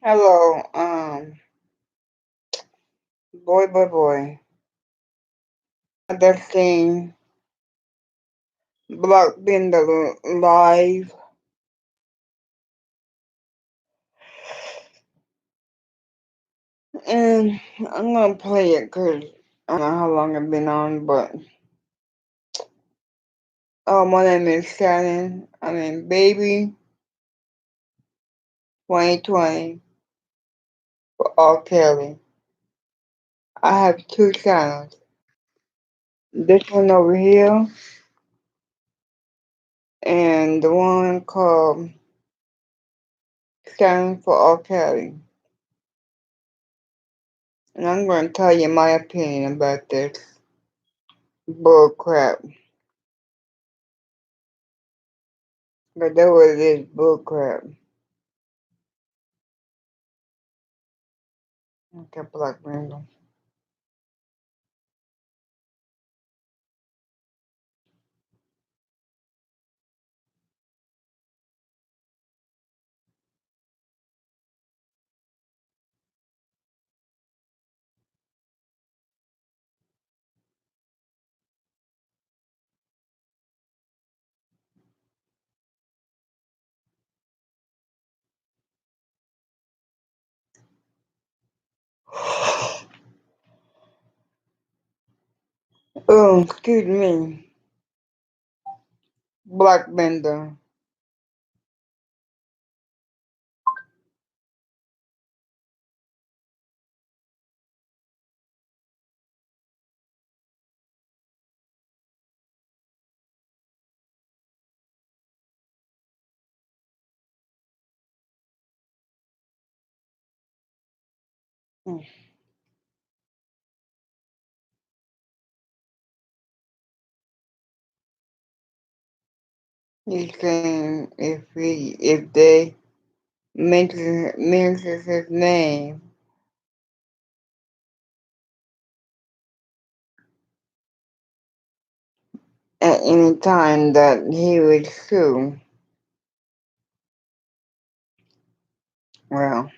Hello, boy. I just seen Blockbuster live, and I'm gonna play it because I don't know how long it's been on, but my name is Shannon. I mean, baby, 2020 for R. Kelly. I have two channels. This one over here, and the one called Shannon for R. Kelly. And I'm gonna tell you my opinion about this bull crap. But that was this bull crap. Okay, Black Randall. Oh, excuse me. Black Bender. He's saying if they mentions his name at any time that he would sue. Well,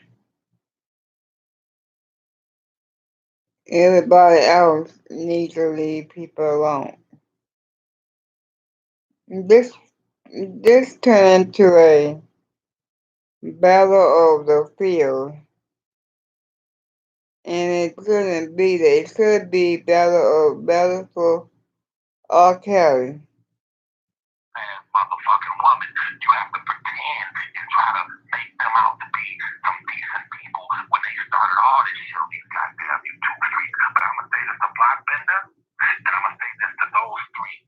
everybody else needs to leave people alone. This this turned into a battle of the field, and it couldn't be that. It should be battle for R. Kelly. Motherfucking woman. You have to pretend and try to make them out to be some decent people when they started all this shit. These goddamn YouTube streets. But I'm gonna say this to Blockbender, and I'm gonna say this to those three.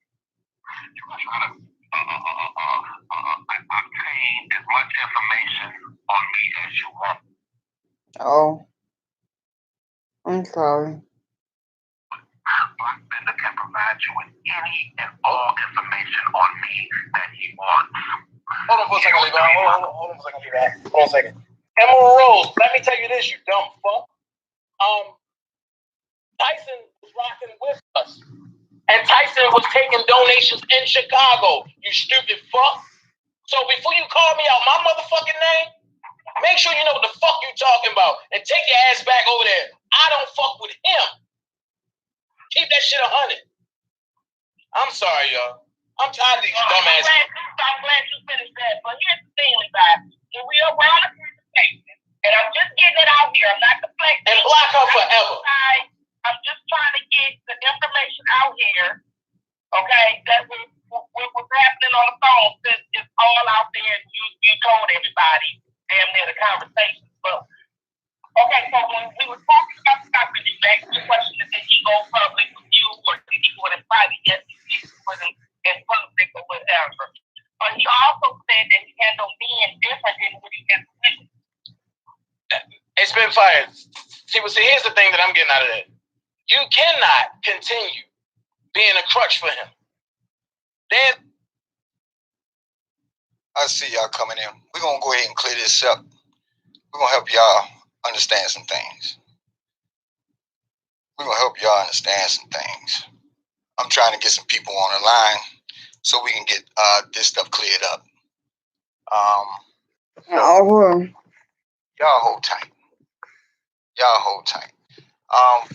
You can try to obtain as much information on me as you want. Oh, I'm sorry. Blockbender can provide you with any and all information on me that he wants. Hold on for a second, Levi. Hold on for a second, Levi. Hold on a second. Emerald Rose, let me tell you this, you dumb fuck. Tyson was rocking with us. And Tyson was taking donations in Chicago, you stupid fuck. So before you call me out my motherfucking name, make sure you know what the fuck you talking about. And take your ass back over there. I don't fuck with him. Keep that shit 100. I'm sorry, y'all. I'm tired of these dumbass. I'm glad you finished that. But here's the thing, guys. We are well conversation. And I'm just getting it out here. I'm not complaining. And block her forever. I'm just trying to get the information out here. Okay? That what's happening on the phone. Since it's all out there. You told everybody. Damn near the conversation. But okay, so when we were talking about the topic, you asked the question, did he go public with you or did he go in private? Yes, he did put him in public or whatever. But he also said that he handled being different than what he has been. It's been fired. See, here's the thing that I'm getting out of that. You cannot continue being a crutch for him. Then I see y'all coming in. We're going to go ahead and clear this up. We're going to help y'all understand some things. We're going to help y'all understand some things. I'm trying to get some people on the line so we can get this stuff cleared up. Oh, Y'all hold tight. Y'all hold tight.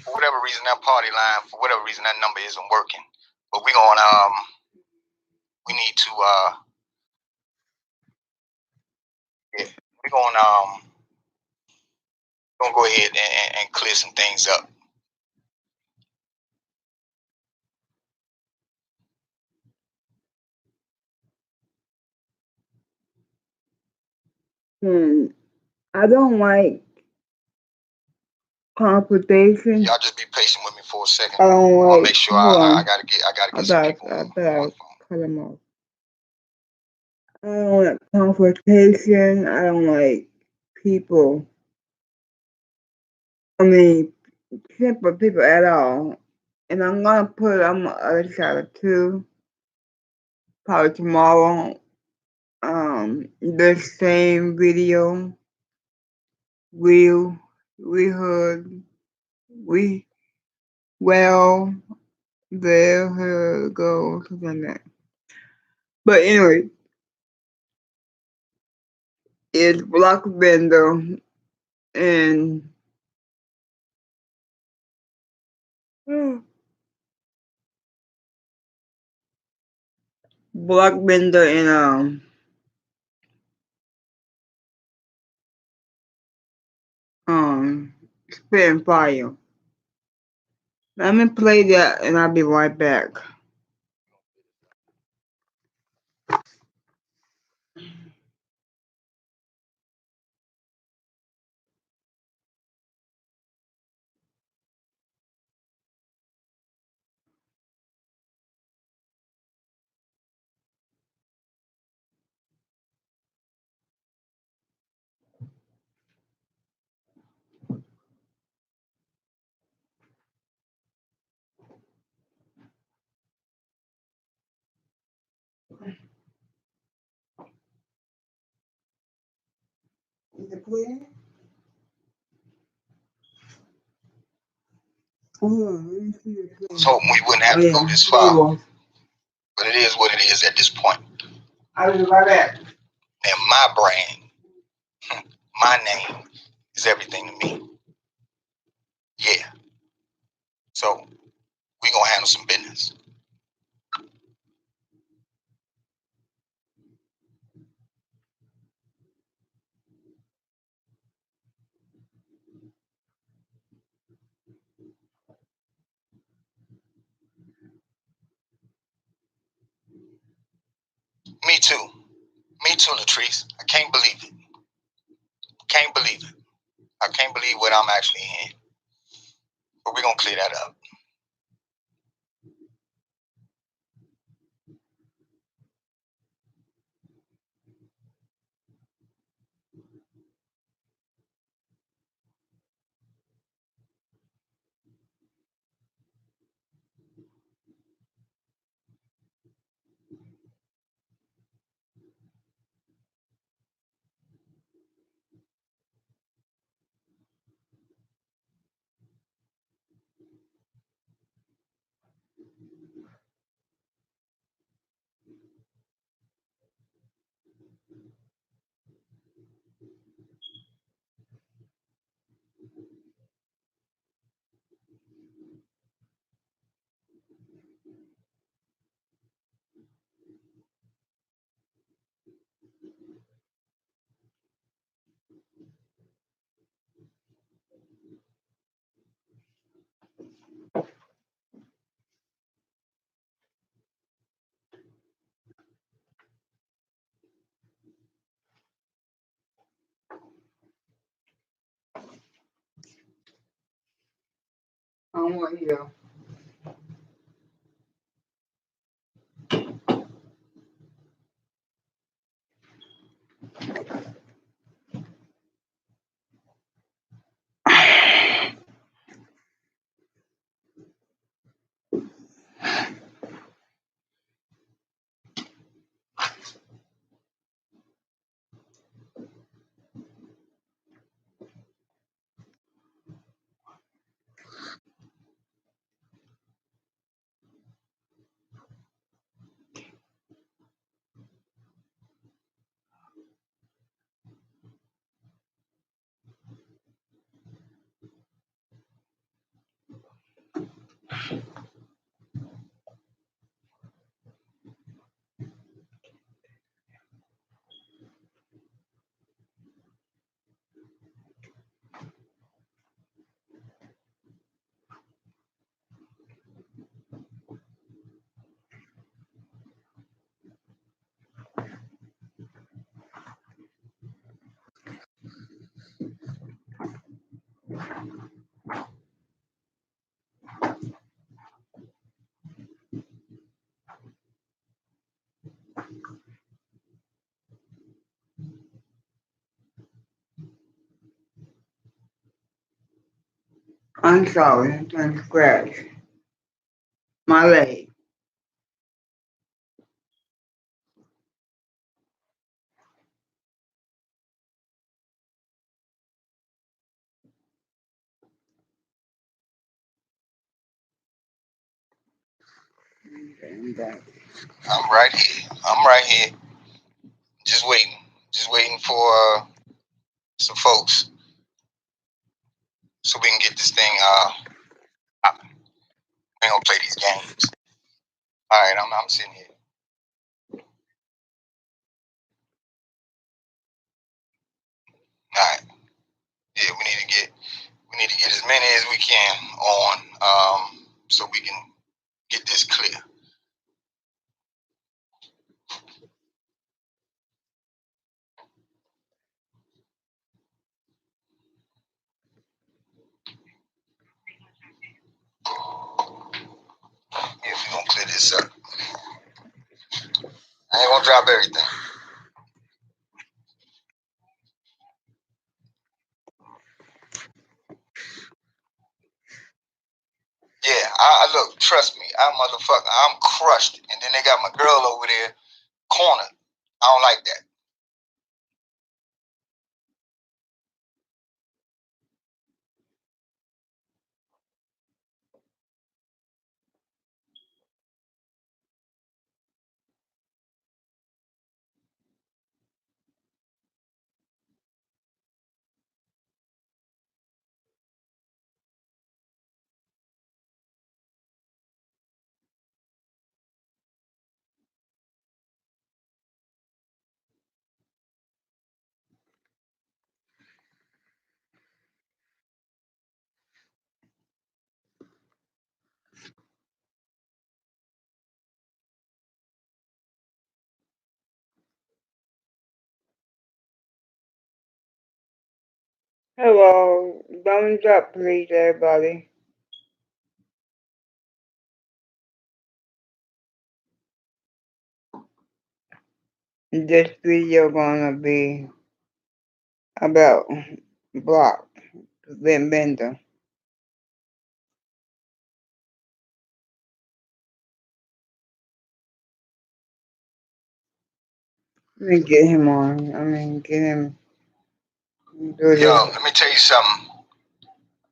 For whatever reason, that party line, for whatever reason, that number isn't working. But we need to we're gonna go ahead and clear some things up. I don't like confrontation. Y'all just be patient with me for a second. I don't I'm gonna like. make sure Hold on. I gotta get some people I on the better phone. cut him off. I don't like confrontation. I don't like people. I mean, simple people at all. And I'm gonna put it on the other side too. Probably tomorrow. The same video. We heard well there her go something like that. But anyway, it's Blockbender and Blockbender and Spitting Fire. Let me play that and I'll be right back. Is it clear? I was hoping we wouldn't have to go this far, but it is what it is at this point. I'll be right back. And my brand, my name is everything to me. Yeah. So we gonna handle some business. Me too. Me too, Latrice. I can't believe it. Can't believe it. I can't believe what I'm actually in. But we're gonna clear that up. I don't want you. I'm sorry, I'm trying to scratch my leg. Okay, I'm back. I'm right here. I'm right here. Just waiting. Just waiting for some folks so we can get this thing. We ain't gonna play these games. All right, I'm sitting here. All right. Yeah, we need to get as many as we can on, so we can get this clear. Yeah, we're gonna clear this up. I ain't gonna drop everything. Yeah, I look, trust me, I'm crushed. And then they got my girl over there cornered. I don't like that. Hello, thumbs up, please, everybody. This video gonna be about Block, Vin Bender. Let me get him on. Get him. Yo, let me tell you something.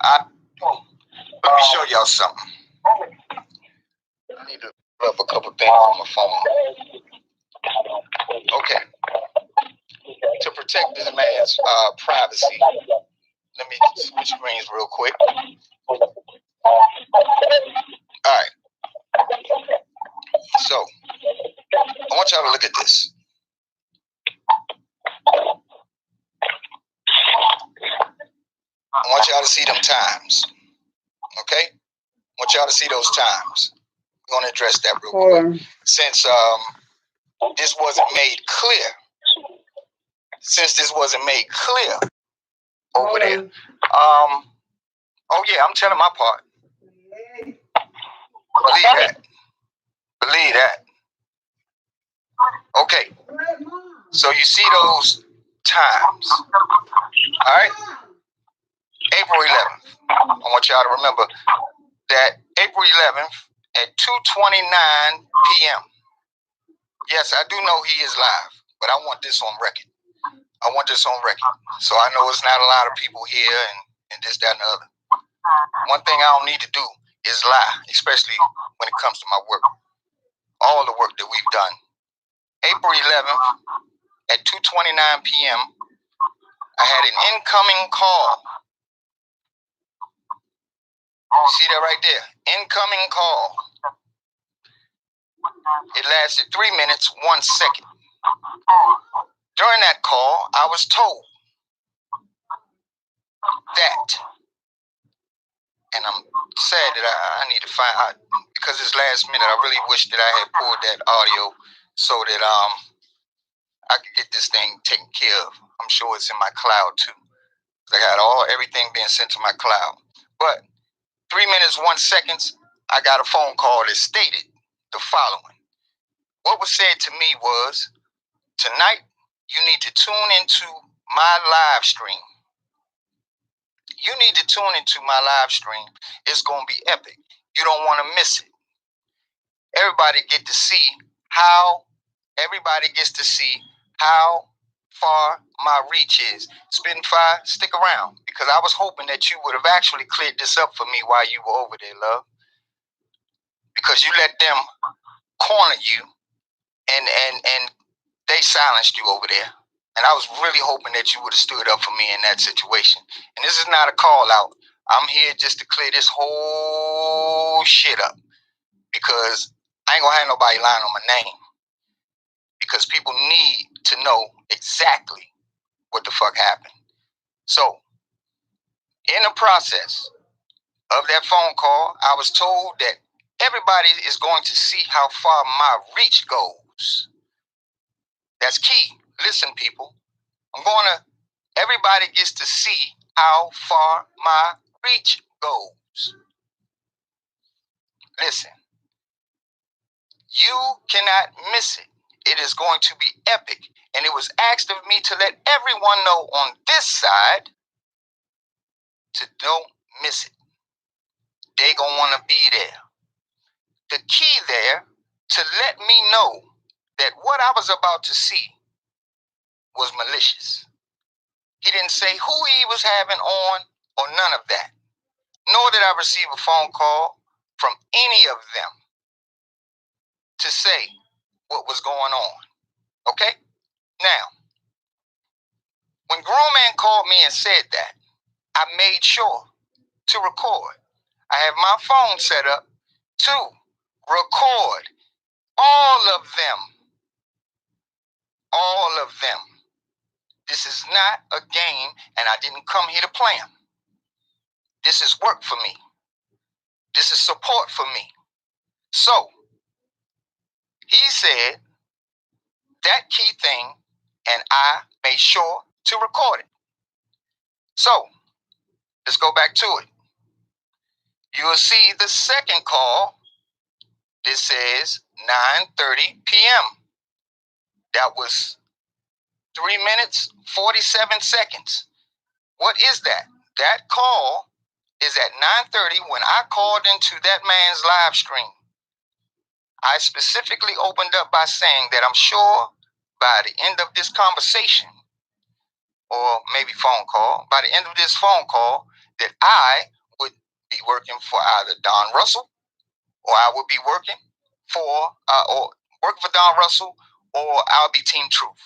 Let me show y'all something. I need to pull up a couple things on my phone. Okay. To protect this man's privacy, let me switch screens real quick. All right. So, I want y'all to look at this. I want y'all to see them times. Okay? I want y'all to see those times. We're going to address that real quick. Since this wasn't made clear. Over there. Oh yeah, I'm telling my part. Believe that. Okay. So you see those times. All right? April 11th. I want y'all to remember that April 11th at 2:29 p.m. Yes, I do know he is live, but I want this on record. So I know it's not a lot of people here and this, that, and the other. One thing I don't need to do is lie, especially when it comes to my work. All the work that we've done. April 11th at 2:29 p.m., I had an incoming call. See that right there? Incoming call. It lasted 3 minutes, 1 second. During that call, I was told that, and I'm sad that I need to find out, because it's last minute. I really wish that I had pulled that audio so that I could get this thing taken care of. I'm sure it's in my cloud too. I got everything being sent to my cloud. But 3 minutes, 1 second, I got a phone call that stated the following. What was said to me was, tonight, you need to tune into my live stream. You need to tune into my live stream. It's going to be epic. You don't want to miss it. Everybody gets to see how far my reach is. Spitfire, stick around, because I was hoping that you would have actually cleared this up for me while you were over there, love. Because you let them corner you and they silenced you over there. And I was really hoping that you would have stood up for me in that situation. And this is not a call out. I'm here just to clear this whole shit up, because I ain't gonna have nobody lying on my name, because people need to know exactly what the fuck happened. So, in the process of that phone call, I was told that everybody is going to see how far my reach goes. That's key. Listen, people. Everybody gets to see how far my reach goes. Listen. You cannot miss it. It is going to be epic. And it was asked of me to let everyone know on this side to don't miss it. They gonna want to be there. The key there to let me know that what I was about to see was malicious. He didn't say who he was having on or none of that. Nor did I receive a phone call from any of them to say what was going on. Okay? Now, when Grown Man called me and said that, I made sure to record. I have my phone set up to record all of them. All of them. This is not a game, and I didn't come here to play them. This is work for me. This is support for me. So, he said that key thing, and I made sure to record it. So, let's go back to it. You will see the second call. This says 9:30 p.m. That was 3 minutes, 47 seconds. What is that? That call is at 9:30 when I called into that man's live stream. I specifically opened up by saying that I'm sure by the end of this conversation, or maybe phone call, by the end of this phone call, that I would be working for either Don Russell, or I would be working for Don Russell, or I'll be Team Truth,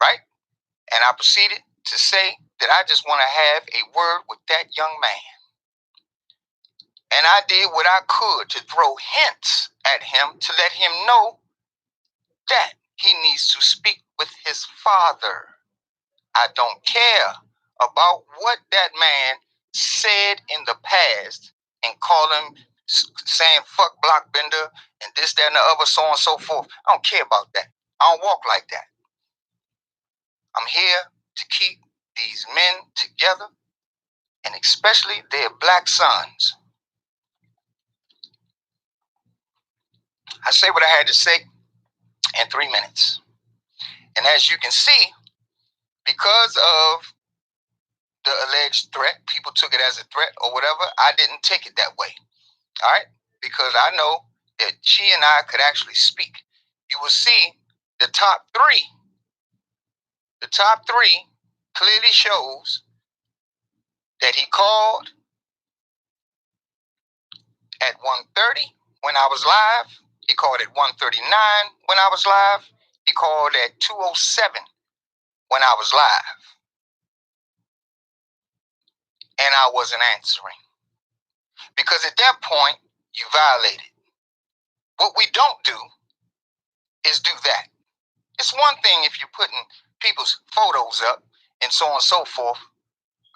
right? And I proceeded to say that I just want to have a word with that young man. And I did what I could to throw hints at him to let him know that he needs to speak with his father. I don't care about what that man said in the past and call him saying fuck Blockbender and this, that, and the other, so on and so forth. I don't care about that. I don't walk like that. I'm here to keep these men together, and especially their black sons. I say what I had to say in 3 minutes. And as you can see, because of the alleged threat, people took it as a threat or whatever, I didn't take it that way. All right? Because I know that she and I could actually speak. You will see the top three. The top three clearly shows that he called at 1:30 when I was live. He called at 1:39 when I was live. He called at 2:07 when I was live. And I wasn't answering. Because at that point, you violated. What we don't do is do that. It's one thing if you're putting people's photos up and so on and so forth.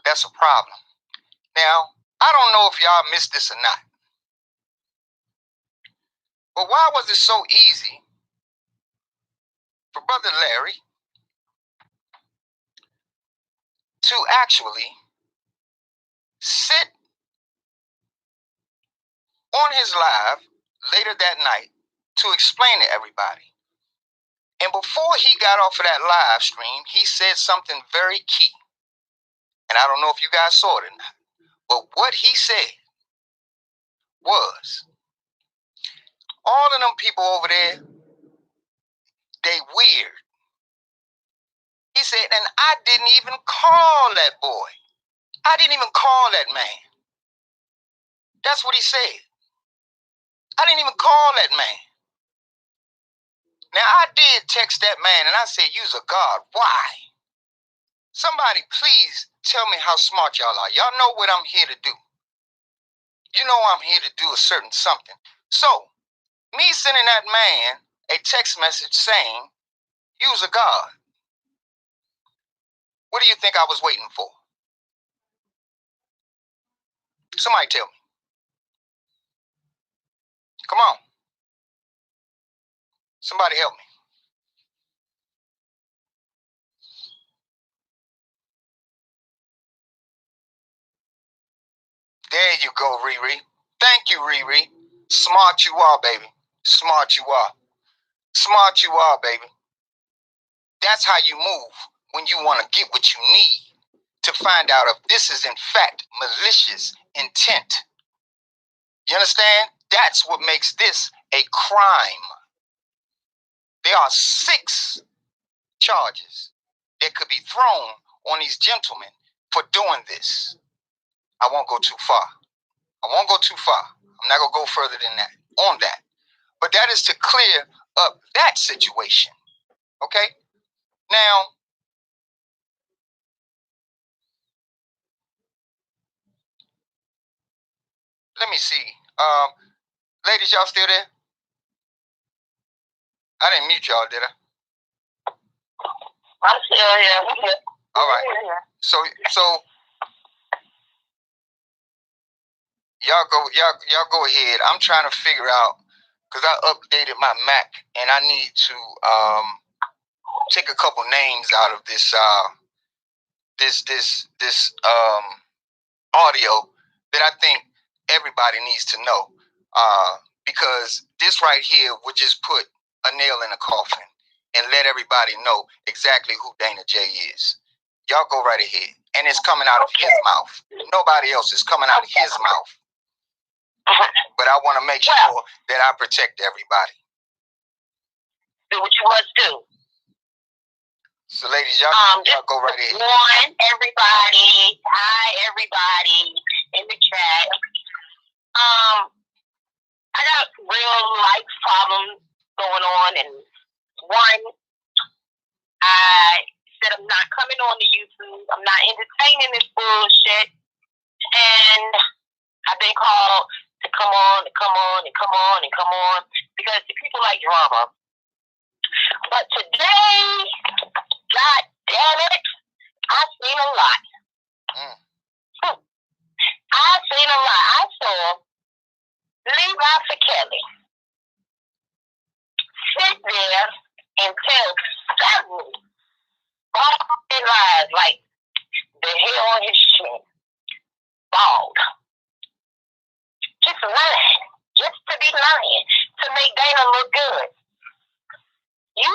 That's a problem. Now, I don't know if y'all missed this or not. But why was it so easy for Brother Larry to actually sit on his live later that night to explain to everybody? And before he got off of that live stream, he said something very key. And I don't know if you guys saw it or not, but what he said was, all of them people over there, they weird. He said, and I didn't even call that boy. I didn't even call that man. That's what he said. I didn't even call that man. Now, I did text that man, and I said, you's a God. Why? Somebody, please tell me how smart y'all are. Y'all know what I'm here to do. You know I'm here to do a certain something. So, me sending that man a text message saying, you's a God. What do you think I was waiting for? Somebody tell me. Come on. Somebody help me. There you go, Riri. Thank you, Riri. Smart you are, baby. Smart you are. Smart you are, baby. That's how you move when you want to get what you need to find out if this is in fact malicious intent. You understand? That's what makes this a crime. There are 6 charges that could be thrown on these gentlemen for doing this. I won't go too far. I won't go too far. I'm not going to go further than that on that. But that is to clear up that situation. Okay? Now, let me see. Ladies, y'all still there? I didn't mute y'all, did I? I'm still here. All right. So y'all go ahead. I'm trying to figure out, because I updated my Mac and I need to take a couple names out of this audio that I think everybody needs to know, because this right here would just put a nail in a coffin and let everybody know exactly who Dana J is. Y'all go right ahead. And it's coming out of his mouth. Nobody else is coming out of his mouth. But I want to make sure that I protect everybody. Do what you must do. So, ladies, y'all go right ahead. One, everybody. Hi, everybody in the chat. I got real life problems going on, and one, I said I'm not coming on to YouTube. I'm not entertaining this bullshit, and I've been called to come on, because the people like drama. But today, God damn it, I've seen a lot. I've seen a lot. I saw Levi Kelly sit there and tell several lies like the hair on his chin, bald. Just lying. Just to be lying. To make Dana look good. You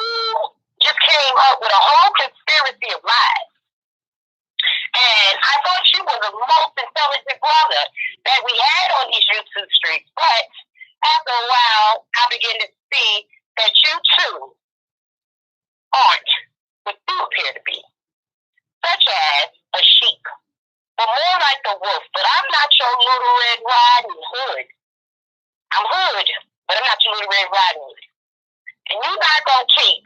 just came up with a whole conspiracy of lies. And I thought you were the most intelligent brother that we had on these YouTube streets. But after a while, I began to see that you too aren't what you appear to be. Such as a sheep. But more like the wolf. But I'm not your little Red Riding Hood. I'm hood, but I'm not your little Red Riding Hood. And you're not going to keep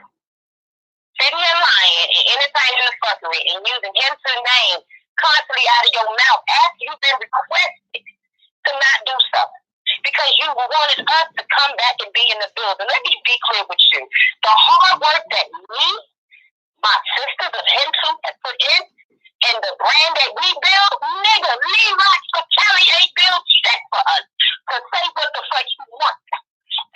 sitting here lying and entertaining the fuckery and using Henson's name constantly out of your mouth after you've been requested to not do something. Because you wanted us to come back and be in the building. Let me be clear with you. The hard work that me, my sisters of Henson have put in, and the brand that we build, nigga, Levi Kelly ain't built shit for us to say what the fuck you want.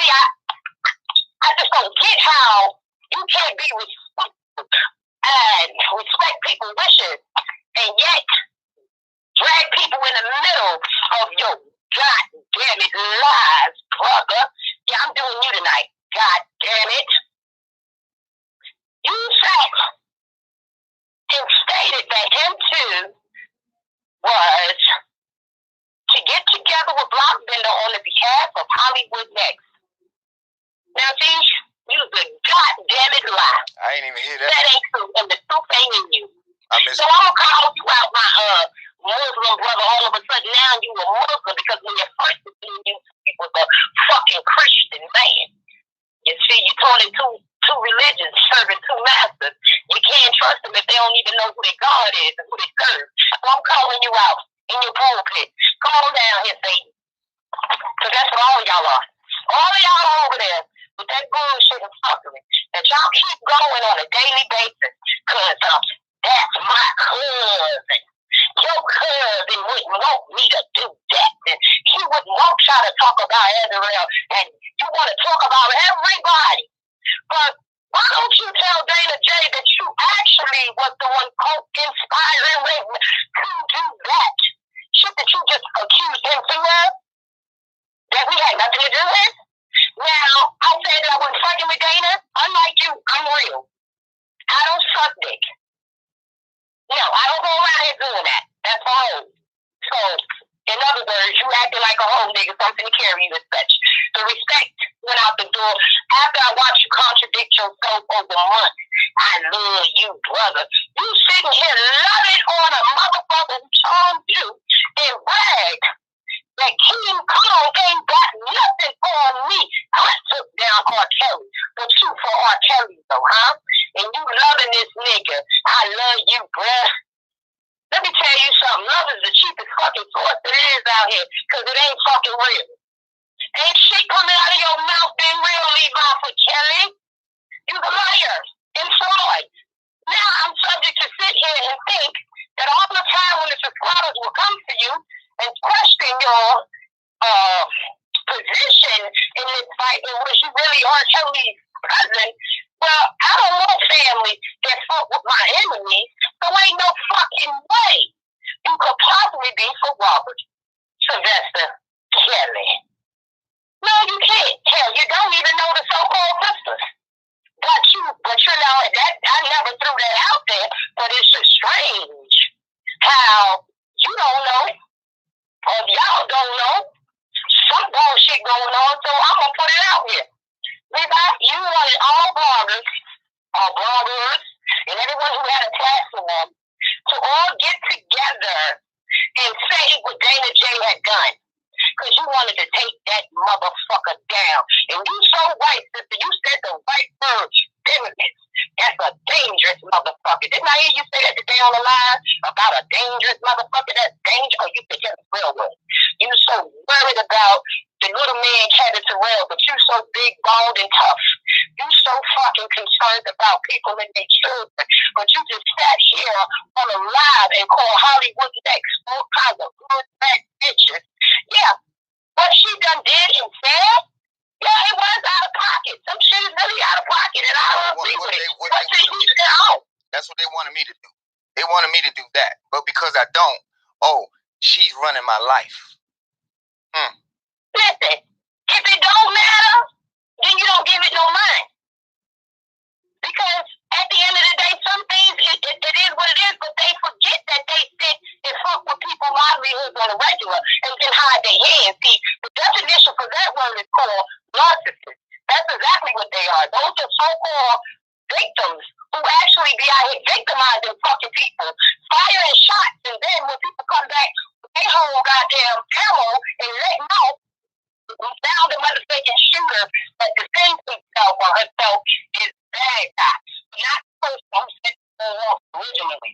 See, I just don't get how you can't be respectful and respect people's wishes and yet drag people in the middle of your goddamn it lies, brother. Yeah, I'm doing you tonight. God damn it. You sat and stated that him too was to get together with Blockbuster on the behalf of Hollywood Next. Now, see, you was a goddamn it lie. I ain't even hear that. That ain't true, and the truth ain't in you. So I'm gonna call you out, my Muslim brother. All of a sudden, now you a Muslim because when you first seen you was a fucking Christian man. You see, you taught in two religions, serving two masters. You can't trust them if they don't even know who their God is and who they serve. So I'm calling you out in your pulpit. Come on down here, Satan. Because that's what all y'all are. All of y'all over there with that bullshit and fuckery that y'all keep going on a daily basis. Because that's my cousin. Your cousin wouldn't want me to do that. And he wouldn't want y'all to talk about Israel. And you want to talk about everybody. But why don't you tell Dana J that you actually was the one inspiring him to do that? Shit that you just accused him of? That we had nothing to do with? Now, I said that I wasn't fucking with Dana. Unlike you, I'm real. I don't suck dick. No, I don't go around here doing that. That's a hoe. So, in other words, you acting like a hoe nigga, something to carry you as such. The respect went out the door. After I watched you contradict yourself over months, I love you, brother. You sitting here loving on a motherfucker who told you and bragged that King Kong ain't got nothing on me. I took down R. Kelly, but you for R. Kelly though, huh? And you loving this nigga. I love you, bruh. Let me tell you something. Love is the cheapest fucking source there is out here, because it ain't fucking real. Ain't shit coming out of your mouth been real, Levi, for Kelly. You're a liar and fraud. Now I'm subject to sit here and think that all the time when the subscribers will come to you and question your position in this fight in which you really are Kelly's cousin, well, I don't want family that fuck with my enemies, so ain't no fucking way you could possibly be for Robert Sylvester Kelly. No, you can't. Hell, you don't even know the so-called sisters. But you know, that I never threw that out there, but it's just strange how you don't know, or y'all don't know, some bullshit going on, so I'm going to put it out here. Levi, you wanted all bloggers, and everyone who had a platform to all get together and say what Dana J had done. Because you wanted to take that motherfucker down. And you so right, sister. You said the right word. Feminist. That's a dangerous motherfucker. Didn't I hear you say that today on the line about a dangerous motherfucker? That's dangerous. Oh, you think that's real one. You so worried about the little man Kevin Terrell, but you so big, bald, and tough. You so fucking concerned about people and their children. But you just sat here on a live and called Hollywood Next all kinds of good, bad bitches. Yeah, what she done did and said, yeah, it was out of pocket. Some shit is really out of pocket, and I don't agree with it. That's what they wanted me to do. They wanted me to do that. But because I don't, she's running my life. Listen, if it don't matter, then you don't give it no mind. Because at the end of the day, some things, it is what it is, but they forget that they sit and fuck with people's livelihoods on a regular and can hide their hands. See, the definition for that word is called narcissists. That's exactly what they are. Those are so-called victims who actually be out here victimizing fucking people, firing shots, and then when people come back, they hold goddamn ammo and let them out. Now the motherfucking shooter that defends himself or herself is bad guy. Not the person who set the wall originally.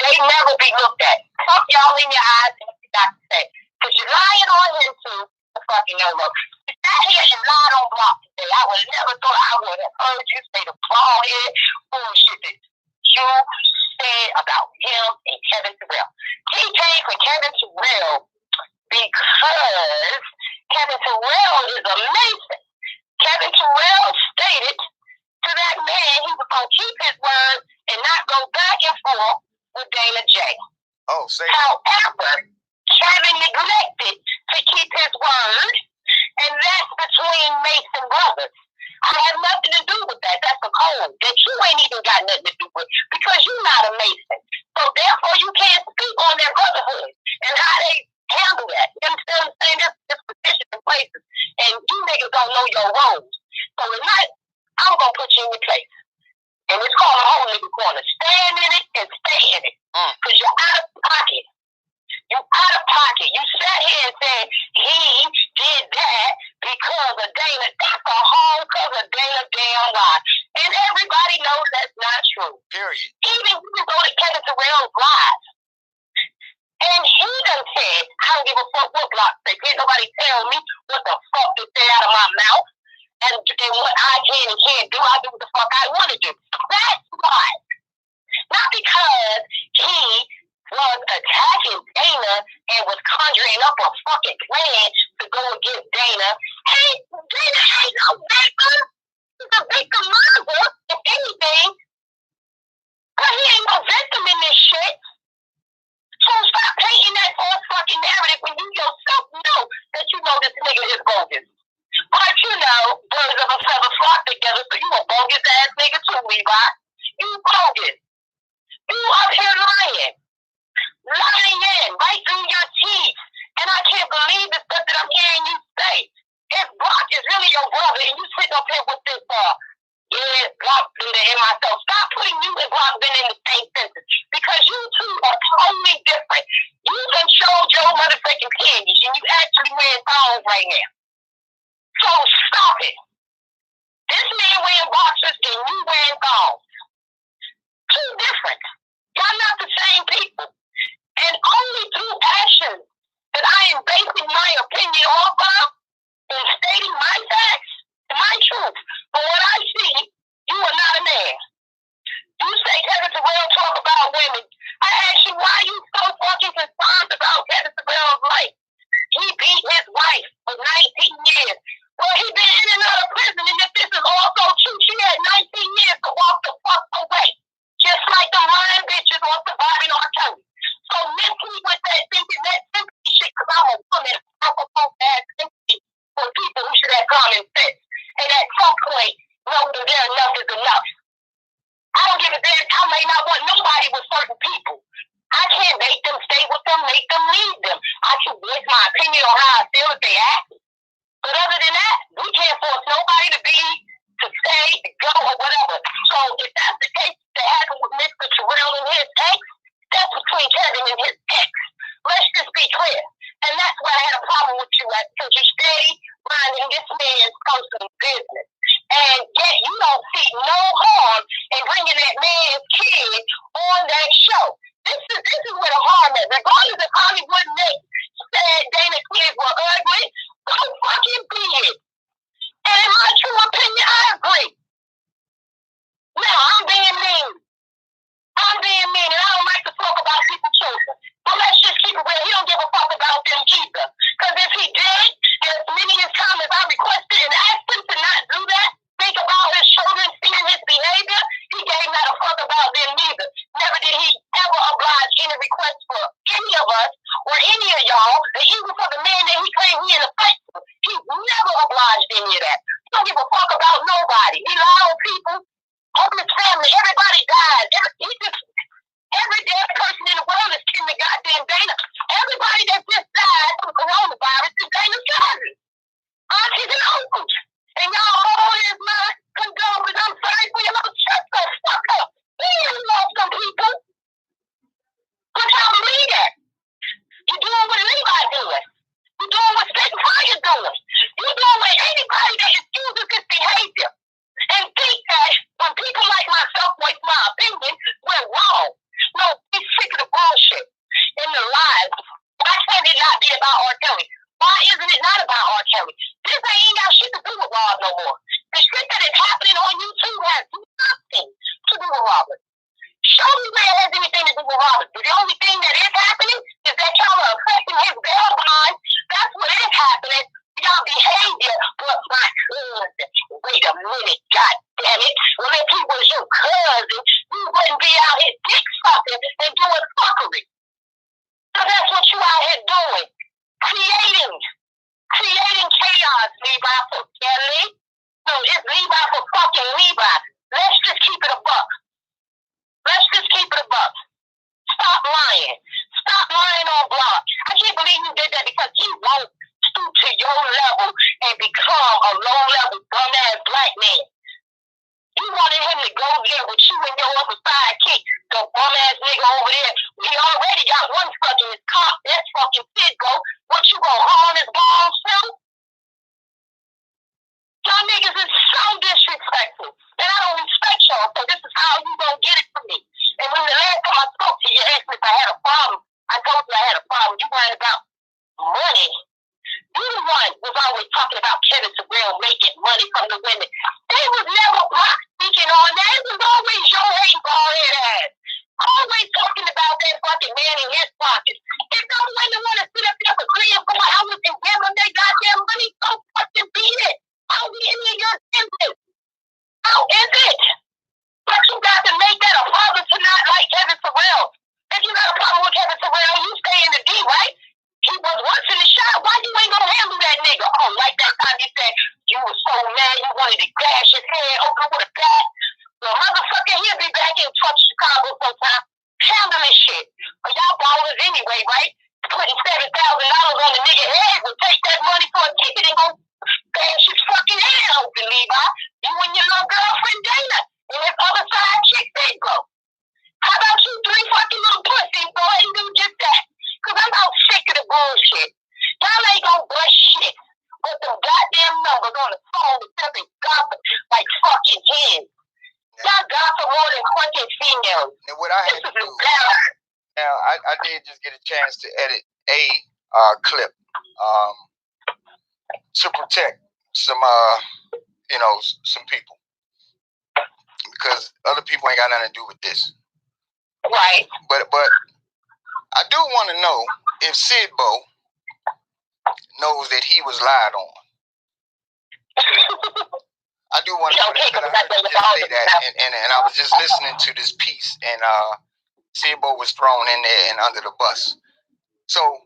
They never be looked at. Fuck y'all in your eyes and what you got to say. Because you're lying on him too, the fucking no-no. If that here and lied on Block today, I would have never thought I would have heard you say the bald-head bullshit that you said about him and Kevin Terrell. He came for Kevin Terrell because Kevin Terrell is amazing. Kevin Terrell stated to that man he was going to keep his word and not go back and forth with Dana J. However, Kevin neglected to keep his word, and that's between Mason brothers. I have nothing to do with that. That's a code that you ain't even got nothing to do with because you're not a Mason. So therefore, you can't speak on their brotherhood. your rules. So tonight, I'm going to put you in your place. And it's called a whole nigga corner. Stand in it and stay in it. Because you're out of pocket. You're out of pocket. You sat here and said, he did that because of Dana. That's a whole because of Dana damn lie. And everybody knows that's not true. Period. Even you can go to Kevin Terrell's live. And he done said, I don't give a fuck what block say. Can't nobody tell me what the fuck to say out of my mouth. And what I can and can't do, I do what the fuck I want to do. That's why. Not because he was attacking Dana and was conjuring up a fucking plan to go against Dana. Hey, Dana ain't no victim. He's a victimizer, if anything. But he ain't no victim in this shit. So stop painting that false fucking narrative when you yourself know that you know this nigga is bogus. But you know, birds of a feather flock together, so you a bogus ass nigga too, Levi. You bogus. You up here lying. Lying in, right through your teeth. And I can't believe the stuff that I'm hearing you say. If Brock is really your brother and you sitting up here with this, Brock Bender and myself, stop putting you and Brock Bender in the same sentence. Because you two are totally different. You done showed your motherfucking panties and you actually wearing thongs right now. So stop it. This man wearing boxers and you wearing thongs. Two different. Y'all not the same people. And only through actions that I am basing my opinion off of and stating my facts and my truth. But what I see, you are not a man. You say Kevin Terrell talk about women. I ask you, why are you so fucking concerned about Kevin Terrell's life? He beat his wife for 19 years. Well, he been in and out of prison, and if this is also true, she had 19 years to walk the fuck away. Just like the lying bitches on surviving R. Kelly. So mentally with that thinking, that sympathy shit, because I'm a woman, I'm supposed to have sympathy for people who should have common sense. And at some point, know that their enough is enough. I don't give a damn. I may not want nobody with certain people. I can't make them stay with them, make them leave them. I can voice my opinion on how I feel if they ask. But other than that, we can't force nobody to stay, to go, or whatever. So if that's the case that happened with Mr. Terrell and his ex, that's between Kevin and his ex. Let's just be clear. And that's why I had a problem with you, because you stay minding this man's personal business. And yet you don't see no harm in bringing that man's kid on that show. This is where the harm is. Regardless if Hollywood Nick said Dana's kids were ugly, go fucking be it. And in my true opinion, I agree. Now, I'm being mean. And I don't like to talk about people's children. So let's just keep it real. He don't give a fuck about them either. Because if he did, and as many times as I requested and asked him to not do that, think about his children, seeing his behavior, he gave not a fuck about them neither. Never did he ever oblige any request for any of us or any of y'all, and even for the man that he claimed he in a fight for. He never obliged any of that. He don't give a fuck about nobody. He lied on people, on his family. Everybody died. Every damn person in the world is kin to goddamn Dana. Everybody that just died from coronavirus is Dana's cousins, aunties and uncles. And y'all always my condolences. I'm sorry for your little shut the fuck up. We ain't lost some people. But y'all believe that. You're doing what Levi doing. You're doing what Satan Fire doing. You're doing what anybody that excuses his behavior. And think that when people like myself voice my opinion, we're wrong. No, be sick of the bullshit in the lies. Why can't it not be about R. Kelly? Why isn't it not about R. Kelly? This ain't got shit to do with Rob no more. The shit that is happening on YouTube has nothing to do with Robert. Show me where it has anything to do with Robert. The only thing that is happening is that y'all are affecting his bail bond. That's what is happening. Y'all behavior. But my cousin, wait a minute, God damn it. Well, if he was your cousin, you wouldn't be out here dick sucking and doing fuckery. So that's what you out here doing. Creating chaos, Levi, for Kelly. No, it's Levi for fucking Levi. Let's just keep it a buck. Stop lying. Stop lying on Block. I can't believe you did that because he won't stoop to your level and become a low-level it goes in with you and your other sidekick, the bum ass nigga over there. We already got one fucking his cop. That's fucking Sid, bro. What you gonna haul his balls too? Y'all niggas is so disrespectful. And I don't respect y'all, so this is how you gonna get it from me. And when the last time I spoke to you, asked me if I had a problem, I told you I had a problem. You worried about money. You the one was always talking about Kevin Terrell making money from the women. They was never block speaking on that. It was always your hating bald head ass. Always talking about that fucking man in his pockets. If those women want to sit up there for 3 or 4 hours and give them their goddamn money, so fucking beat it. How is any of your business? How is it? But you got to make that a problem to not like Kevin Terrell. If you got a problem with Kevin Terrell, you stay in the D, right? He was once in the shot. Why you ain't gonna handle that nigga? Oh, like that time you said you was so mad you wanted to crash his head open with a bat. Well, motherfucker, he'll be back in touch Chicago sometime. Handling shit. But y'all ballers anyway, right? Putting $7,000 on the nigga head will take that money for a ticket and go crash his fucking head open, Levi. You and your little girlfriend Dana and his other side chick, they go. How about you 3 fucking little pussies? Go ahead and do just that. Cause I'm about sick of the bullshit. Y'all ain't gonna bust shit. But the goddamn numbers on the phone is something gossip like fucking hens. Y'all gossip more than fucking females. And what I had to do, now I did just get a chance to edit a clip to protect some some people, because other people ain't got nothing to do with this. Right. But I do want to know if Sidbo knows that he was lied on. I do want to know that, because I heard you just say that, and I was just listening to this piece, and Sidbo was thrown in there and under the bus, so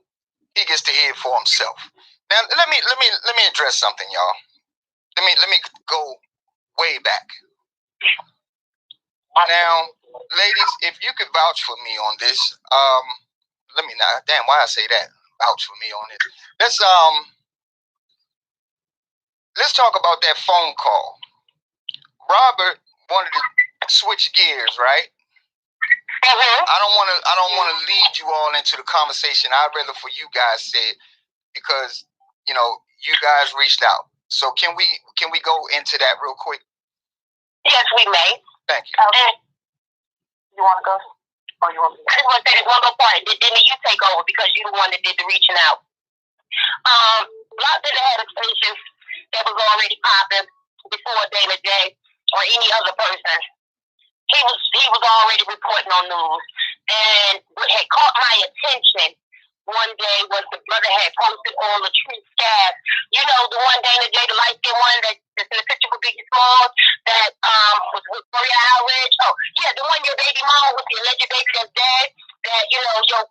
he gets to hear it for himself. Now let me address something, y'all. Let me go way back. Now, ladies, if you could vouch for me on this, let me not. Damn, why I say that? Vouch for me on it. Let's talk about that phone call. Robert wanted to switch gears, right? I don't want to lead you all into the conversation. I'd rather for you guys say it, because you guys reached out. So can we go into that real quick? Yes, we may. Thank you. Okay. You want to go? Or you want me to? I just want to say this one more part. Then you take over, because you the one that did the reaching out. Block didn't have a station that was already popping before Dana J or any other person. He was already reporting on news. And what had caught my attention one day was the brother had posted on Latrice Scabs. You know, the one Dana J, the light-skinned one that's in the picture with Biggie Smalls, that was with Gloria Howard. Oh, yeah, the one your baby mama with the alleged baby that's dead, that, your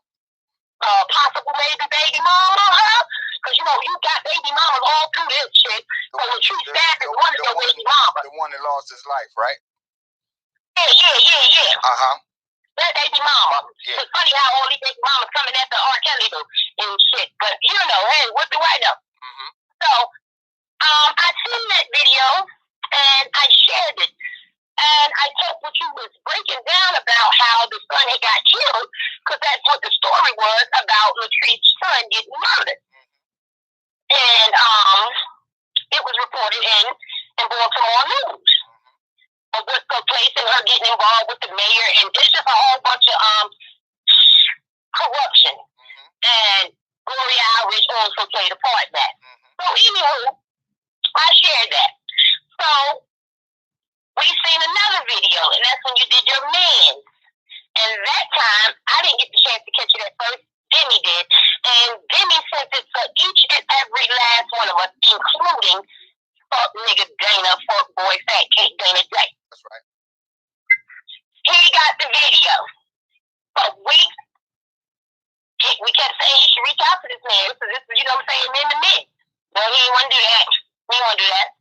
possible baby mama, huh? Because, you got baby mamas all through this shit. So Latrice Scabs is one of your baby mamas. The one that lost his life, right? Yeah. Uh-huh. That baby mama. Yeah. It's funny how all these baby mamas coming after R. Kelly and shit. But, hey, what do I know? Mm-hmm. So, I seen that video, and I shared it. And I took what you was breaking down about how the son had got killed, because that's what the story was about Latrice's son getting murdered. And it was reported in Baltimore News of what took place and her getting involved with the mayor, and it's just a whole bunch of corruption. And Gloria Howard also played a part in that. So anywho, I shared that. So we seen another video, and that's when you did your man. And that time, I didn't get the chance to catch it at first. Demi did. And Demi sent it to each and every last one of us, including fuck nigga Dana, fuck boy, fat cake Dana J. That's right. He got the video. But we kept saying he should reach out to this man. So this is, what I'm saying, men to men. No, he ain't want to do that. He ain't want to do that.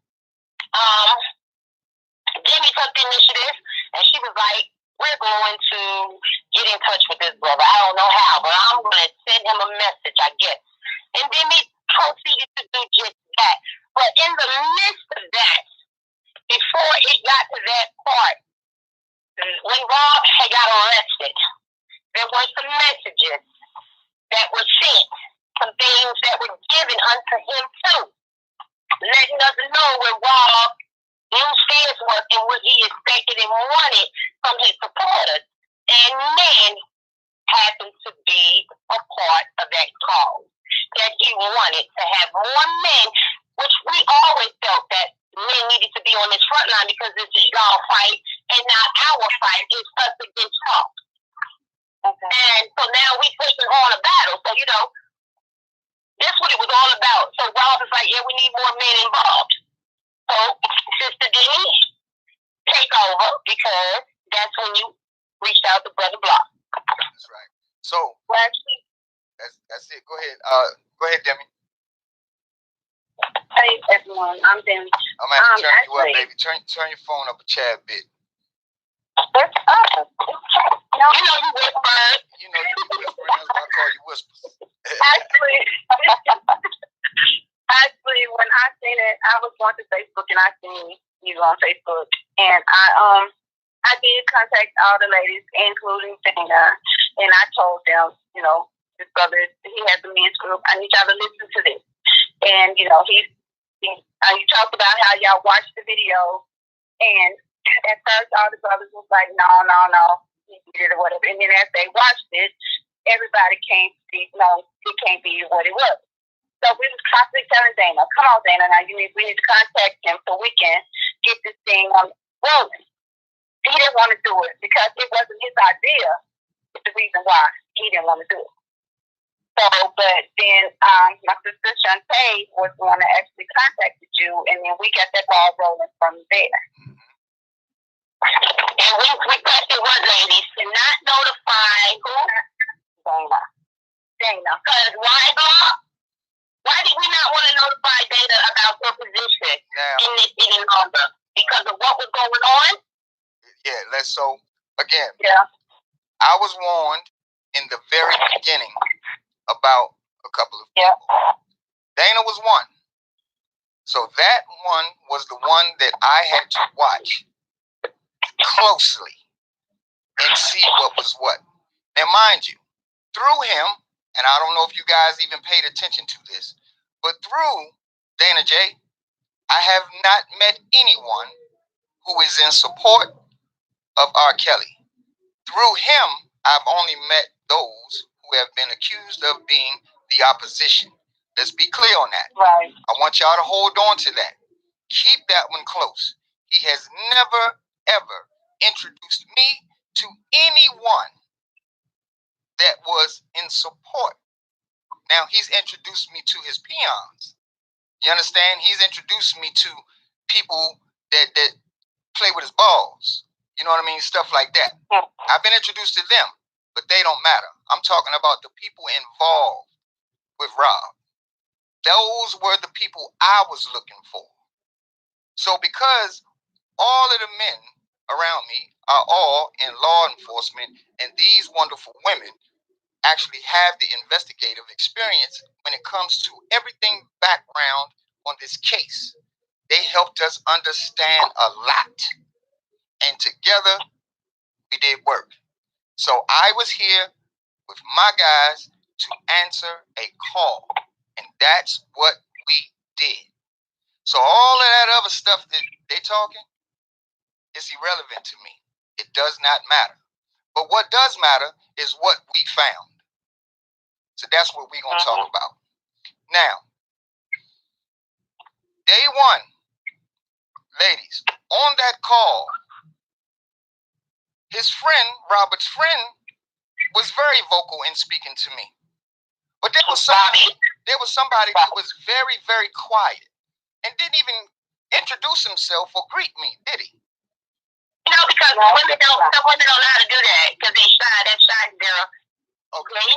Demi took the initiative, and she was like, we're going to get in touch with this brother. I don't know how, but I'm going to send him a message, I guess. And Demi proceeded to do just that. But in the midst of that, before it got to that part, when Rob had got arrested, there were some messages that were sent, some things that were given unto him too, letting us know when Rob knew his work and what he expected and wanted from his supporters. And men happened to be a part of that cause, that he wanted to have more men, which we always felt that men needed to be on this front line because this is y'all fight and not our fight. It's us against y'all. Okay. And so now we pushing on a battle. So, you know, that's what it was all about. So Rob was like, yeah, we need more men involved. So Sister Denise, take over, because that's when you reached out to Brother Block. That's right. So that's it. Go ahead, Demi. Hey everyone, I'm Demi. I'm gonna turn you up, baby. Turn your phone up a tad bit. What's up? You know you whispering. You know you whispering. That's why I call you whispers. Actually, when I seen it, I was going to Facebook and I seen you on Facebook, and I did contact all the ladies, including Dana, and I told them, you know, this brother, he has a men's group. I need y'all to listen to this. And, you know, you talked about how y'all watched the video, and at first all the brothers was like, no, he did it or whatever. And then as they watched it, everybody came to see, no, it can't be what it was. So we was constantly telling Dana, come on, Dana, now we need to contact him so we can get this thing on rolling. He didn't want to do it because it wasn't his idea. It's the reason why he didn't want to do it. So, but then my sister Shantae was the one that actually contacted you, and then we got that ball rolling from there. And we requested what, ladies, to not notify who? Dana. Because why, Block? Why did we not want to notify Dana about her position in this any longer? Because of what was going on? Yeah, so again, yeah. I was warned in the very beginning about a couple of people. Dana was one. So that one was the one that I had to watch closely and see what was what. Now, mind you, through him, and I don't know if you guys even paid attention to this, but through Dana J, I have not met anyone who is in support of R. Kelly. Through him, I've only met those who have been accused of being the opposition. Let's be clear on that. Right. I want y'all to hold on to that. Keep that one close. He has never, ever introduced me to anyone that was in support. Now, he's introduced me to his peons. You understand? He's introduced me to people that play with his balls. You know what I mean? Stuff like that. I've been introduced to them, but they don't matter. I'm talking about the people involved with Rob. Those were the people I was looking for. So because all of the men around me are all in law enforcement, and these wonderful women actually have the investigative experience when it comes to everything background on this case, they helped us understand a lot. And together, we did work. So I was here with my guys to answer a call. And that's what we did. So all of that other stuff that they talking is irrelevant to me. It does not matter. But what does matter is what we found. So that's what we're going to talk about. Now, day one, ladies, on that call, his friend, Robert's friend, was very vocal in speaking to me. But there was somebody that was very, very quiet and didn't even introduce himself or greet me, did he? You know, because some women don't know how to do that because they shy. That's shy girl. Okay.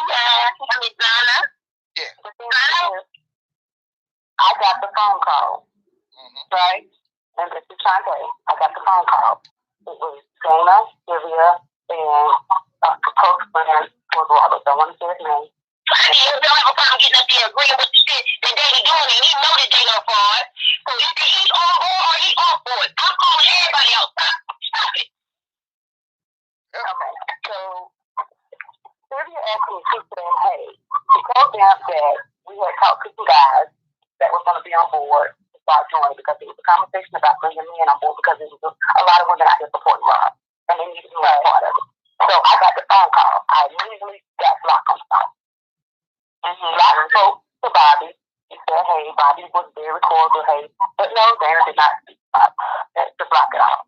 Donna. Yeah. I got the phone call. Right? And this is Shantae. I got the phone call. It was Dana, Sylvia, and Coach Brand was Robert. I want to say his name. He don't have a problem getting up there agreeing with the shit that they be doing, and he know that they don't fraud. So either he's on board or he off board. I'm calling everybody outside. Stop it. Yeah. Okay. So Sylvia asked me, she said, hey, she told them that we had talked to some guys that were going to be on board to start joining because it was a conversation about bringing men on board because there was a lot of women out there supporting Rob and they needed to be a part of it. So I got the phone call. I immediately got Block on the phone. Block spoke to Bobby. He said, hey, Bobby was very cordial, hey. But no, Dana did not speak to Block at all.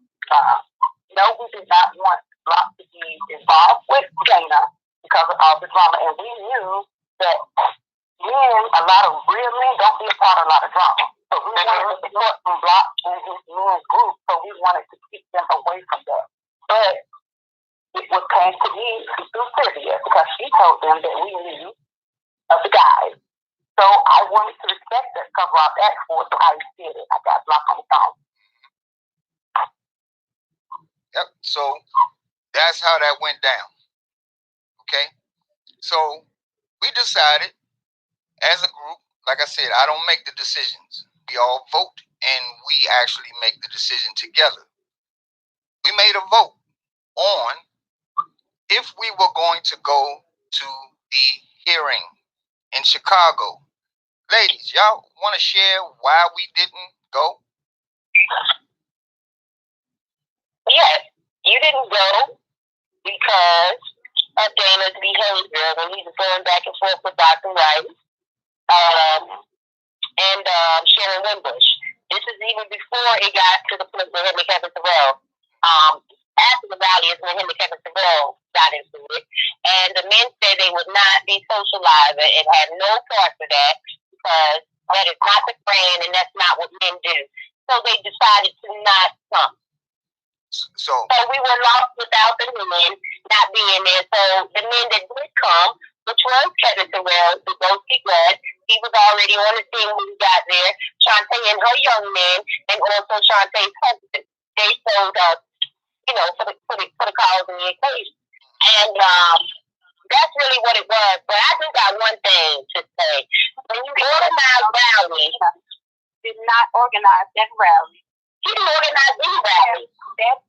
No, we did not want Block to be involved with Dana because of all the drama. And we knew that men, a lot of real men, don't be a part of a lot of drama. So we wanted to support from Block and his men's group, so we wanted to keep them away from that. But it was came to me through Sylvia because she told them that we knew of the guys. So I wanted to respect that because Rob asked for it, so I did it. I got Block on the phone. Yep. So that's how that went down. Okay. So we decided as a group, like I said, I don't make the decisions. We all vote and we actually make the decision together. We made a vote on if we were going to go to the hearing in Chicago. Ladies, y'all want to share why we didn't go? Yes, you didn't go because of Dana's behavior when he was going back and forth with Dr. Rice and Sharon Wimbush. This is even before it got to the point where him and Kevin Terrell. After the rally is when him and Kevin Terrell got into it. And the men said they would not be socializing and had no part for that because that is not the brand and that's not what men do. So they decided to not come. So we were lost without the men not being there. So the men that did come, which was Kevin Terrell, the Ghosty Blood, he was already on the scene when we got there. Shantae and her young men, and also Shantae's husband. They sold us, for the cause and the occasion. And that's really what it was. But I do got one thing to say. When you organize rally, did not organize that rally. He didn't organize any rally. That's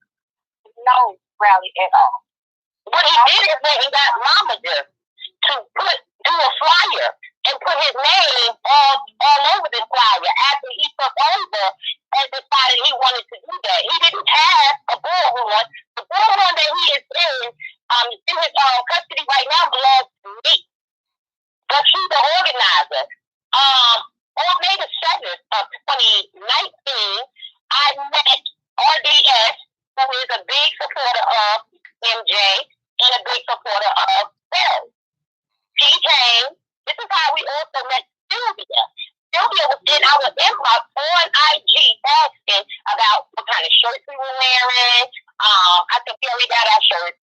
no rally at all. What he did is when he got Momager to do a flyer and put his name all over this flyer after he took over and decided he wanted to do that. He didn't have a bullhorn. The bullhorn that he is in his custody right now belongs to me. But she's the organizer. On May the 7th of 2019, I met RDS, who is a big supporter of MJ and a big supporter of Phil. She came. This is how we also met Sylvia. Sylvia was in our inbox on IG asking about what kind of shirts we were wearing. I think we already got our shirts.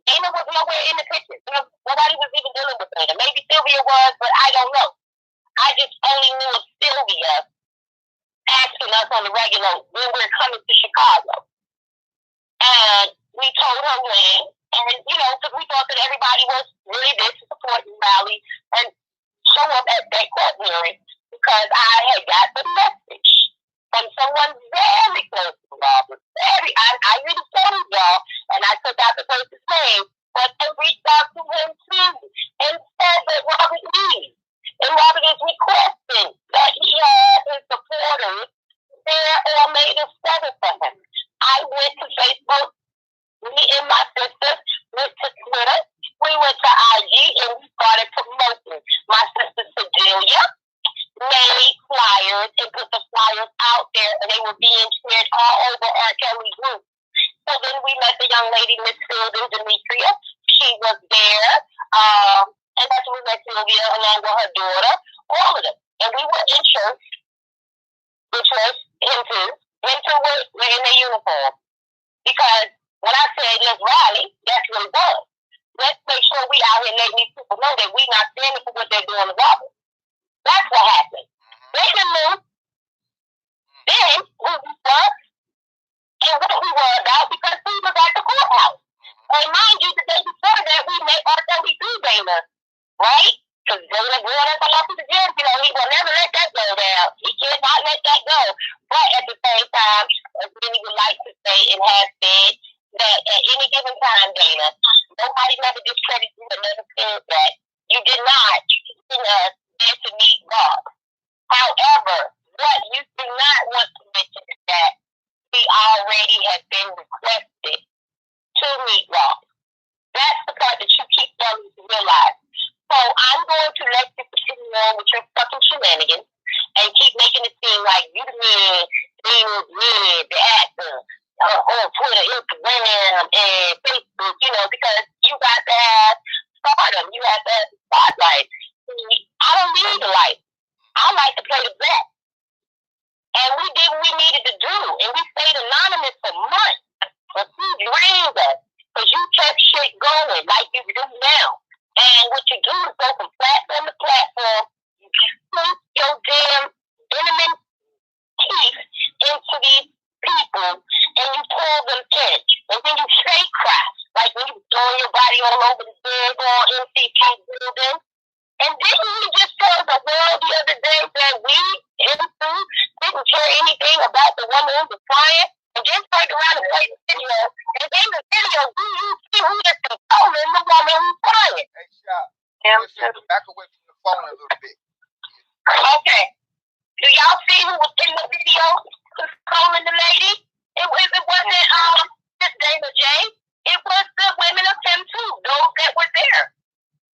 Dana was nowhere in the picture. Nobody was even dealing with Dana. Maybe Sylvia was, but I don't know. I just only knew of Sylvia asking us on the regular when we're coming to Chicago. And we told her when, and because we thought that everybody was really there to support and rally and show up at that court hearing because I had got the message from someone very close to Robert. I really told y'all, and I took out the person's name, but they reached out to him too and said that Robert leaves. And Robert is requesting that he had his supporters there on May the 7th for him. I went to Facebook. Me and my sister went to Twitter. We went to IG and we started promoting. My sister Sedelia made flyers and put the flyers out there, and they were being shared all over our Kelly group. So then we met the young lady, Miss Fielding Demetria. She was there. And that's when we met Sylvia along with her daughter, all of them. And we were in church, which was him too. Him too were in their uniform. Because when I said let's rally, that's what it was. Let's make sure we out here letting these people know that we're not standing for what they're doing to Robert. That's what happened. They didn't know then who we were and what we were about because we was at the courthouse. And mind you, the day before that, we met R32 Dana, right? Because Dana brought us along to the gym. He will never let that go down. He cannot let that go. But at the same time, as many would like to say and have said, that at any given time, Dana, nobody never discredited you and never said that you did not send us there to meet God. However, what you do not want to mention is that we already have been requested to meet God. That's the part that you keep failing to realize. So I'm going to let you continue on with your fucking shenanigans and keep making it seem like you the man, the actor, on Twitter, Instagram, and Facebook, because you got to have stardom. You have to have the spotlight. I don't need the light. I like to play the back. And we did what we needed to do. And we stayed anonymous for months. But you drained us. Because you kept shit going like you do now. And what you do is go from platform to platform. You put your damn venomous teeth into these people and you pull them in. And then you fake cry. Like when you throwing your body all over the bed on MCT building. And didn't you just tell the world the other day that we, innocent, didn't care anything about the woman who was crying? And just turned around and played the video. And in the video, do you see who is controlling the woman who's crying? Hey, Shop, back away from the phone a little bit. Okay. Do y'all see who was in the video controlling the lady? It wasn't just Dana J. It was the women of Tim too, those that were there.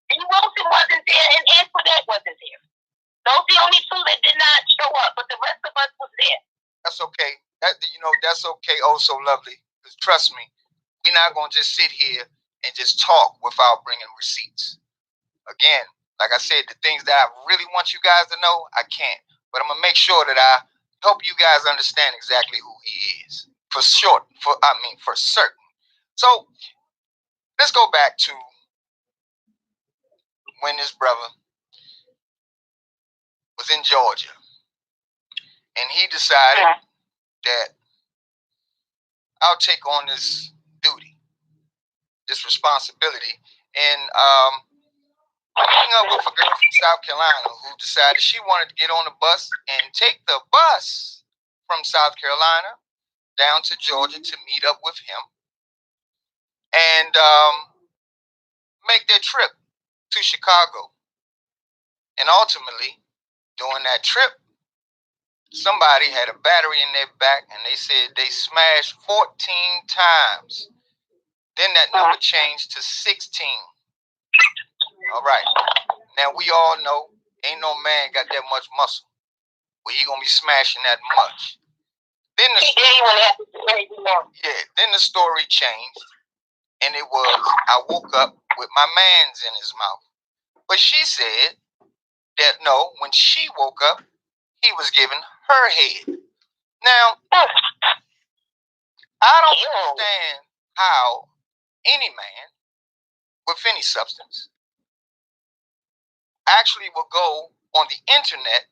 And Wilson wasn't there, and Antoinette wasn't there. Those the only two that did not show up, but the rest of us was there. That's okay. That's okay. Oh, so lovely. Because trust me, we're not going to just sit here and just talk without bringing receipts. Again, like I said, the things that I really want you guys to know, I can't. But I'm going to make sure that I help you guys understand exactly who he is. For certain. So, let's go back to when this brother was in Georgia. And he decided that I'll take on this duty, this responsibility. And hooking up with a girl from South Carolina who decided she wanted to get on the bus and take the bus from South Carolina down to Georgia to meet up with him and make their trip to Chicago. And ultimately, during that trip, somebody had a battery in their back and they said they smashed 14 times. Then that number changed to 16. All right. Now we all know ain't no man got that much muscle where he gonna be smashing that much. Then the story changed, and it was I woke up with my man's in his mouth. But she said that no, when she woke up, he was giving her head. Now, I don't understand how any man with any substance actually will go on the internet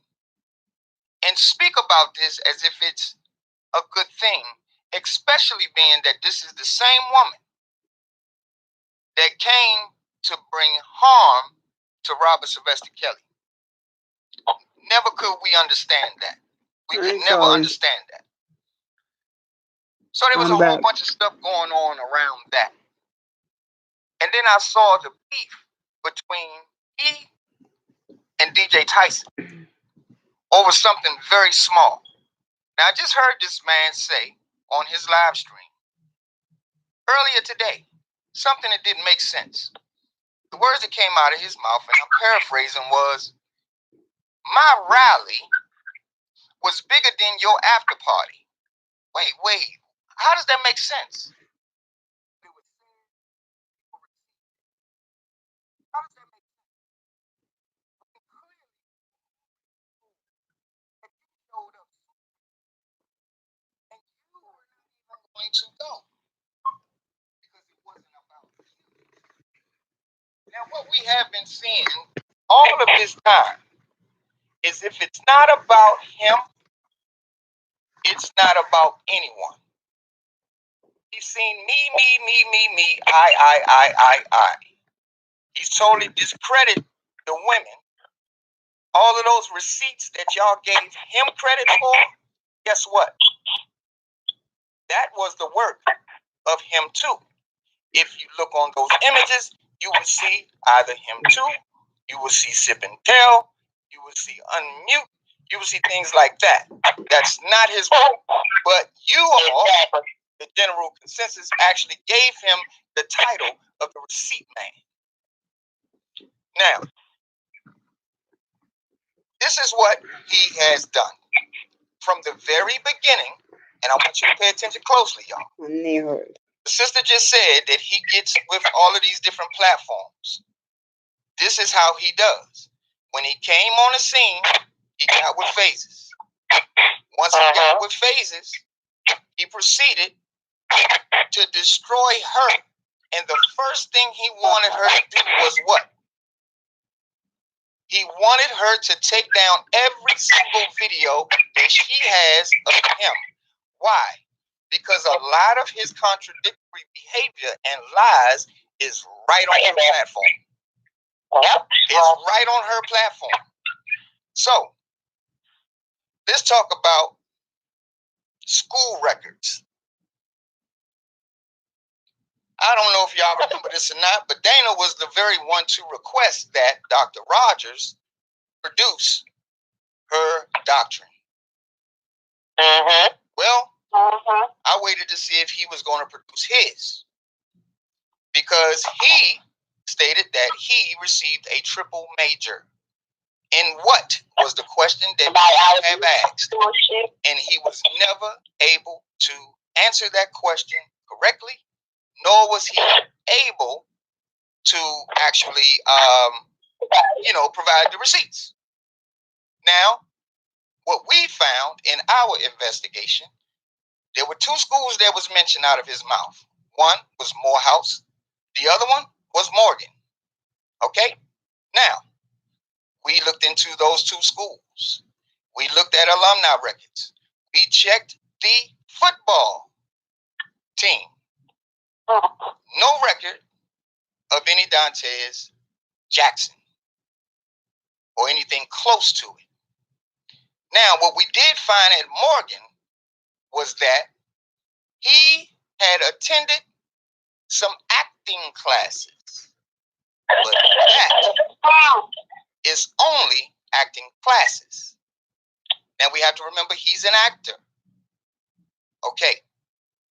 and speak about this as if it's a good thing, especially being that this is the same woman that came to bring harm to Robert Sylvester Kelly. Never could we understand that. We could never understand that. So there was a whole bunch of stuff going on around that. And then I saw the beef between he and DJ Tyson over something very small. Now, I just heard this man say on his live stream earlier today something that didn't make sense. The words that came out of his mouth, and I'm paraphrasing, was, my rally was bigger than your after party. Wait. How does that make sense? How does that make sense? And you were not even going to go because it wasn't about you. Now, what we have been seeing all of this time is if it's not about him, it's not about anyone. He's seen me, I. He's totally discredited the women. All of those receipts that y'all gave him credit for, guess what? That was the work of him too. If you look on those images, you will see either him too, you will see sip and tell, you will see unmute, you will see things like that. That's not his work. But you all, the general consensus, actually gave him the title of the receipt man. Now, this is what he has done from the very beginning, and I want you to pay attention closely, y'all. The sister just said that he gets with all of these different platforms. This is how he does. When he came on the scene, he got with Phases. Once he got with Phases, he proceeded to destroy her. And the first thing he wanted her to do was what? He wanted her to take down every single video that she has of him. Why? Because a lot of his contradictory behavior and lies is right on her platform. It's right on her platform. So, let's talk about school records. I don't know if y'all remember this or not, but Dana was the very one to request that Dr. Rogers produce her doctrine. Well, I waited to see if he was going to produce his, because he stated that he received a triple major. In what was the question that I have asked? And he was never able to answer that question correctly, nor was he able to actually, provide the receipts. Now, what we found in our investigation, there were two schools that was mentioned out of his mouth. One was Morehouse. The other one was Morgan. Okay? Now, we looked into those two schools. We looked at alumni records. We checked the football team. No record of any Dantes Jackson or anything close to it. Now, what we did find at Morgan was that he had attended some acting classes, but that is only acting classes. Now, we have to remember he's an actor. Okay,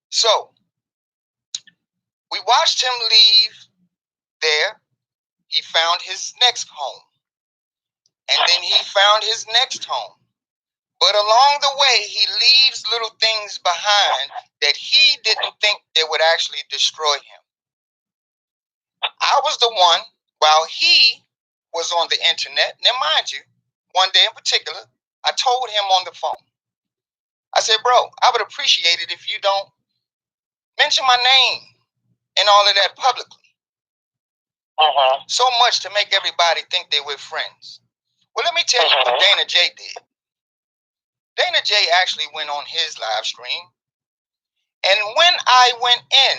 so we watched him leave there. He found his next home, and then he found his next home. But along the way, he leaves little things behind that he didn't think they would actually destroy him. I was the one, while he was on the internet, now mind you, one day in particular, I told him on the phone, I said, bro, I would appreciate it if you don't mention my name and all of that publicly. So much to make everybody think they were friends. Well, let me tell you what Dana J did. Dana J actually went on his live stream, and when I went in,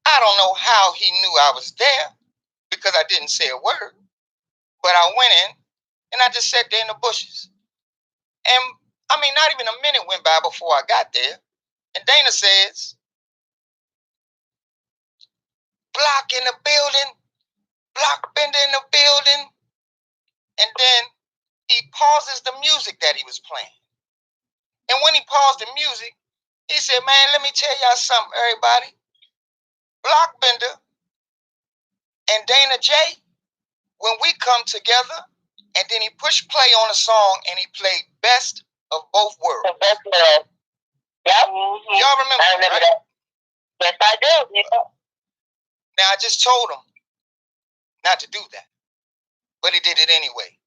I don't know how he knew I was there, because I didn't say a word, but I went in and I just sat there in the bushes. And I mean, not even a minute went by before I got there, and Dana says, Block in the building, Block Bender in the building, and then he pauses the music that he was playing. And when he paused the music, he said, man, let me tell y'all something, everybody. Block Bender and Dana J, when we come together, and then he pushed play on a song and he played Best of Both Worlds. Yep. Y'all remember that, right? Yes, I do. Yeah. Now, I just told him not to do that, but he did it anyway.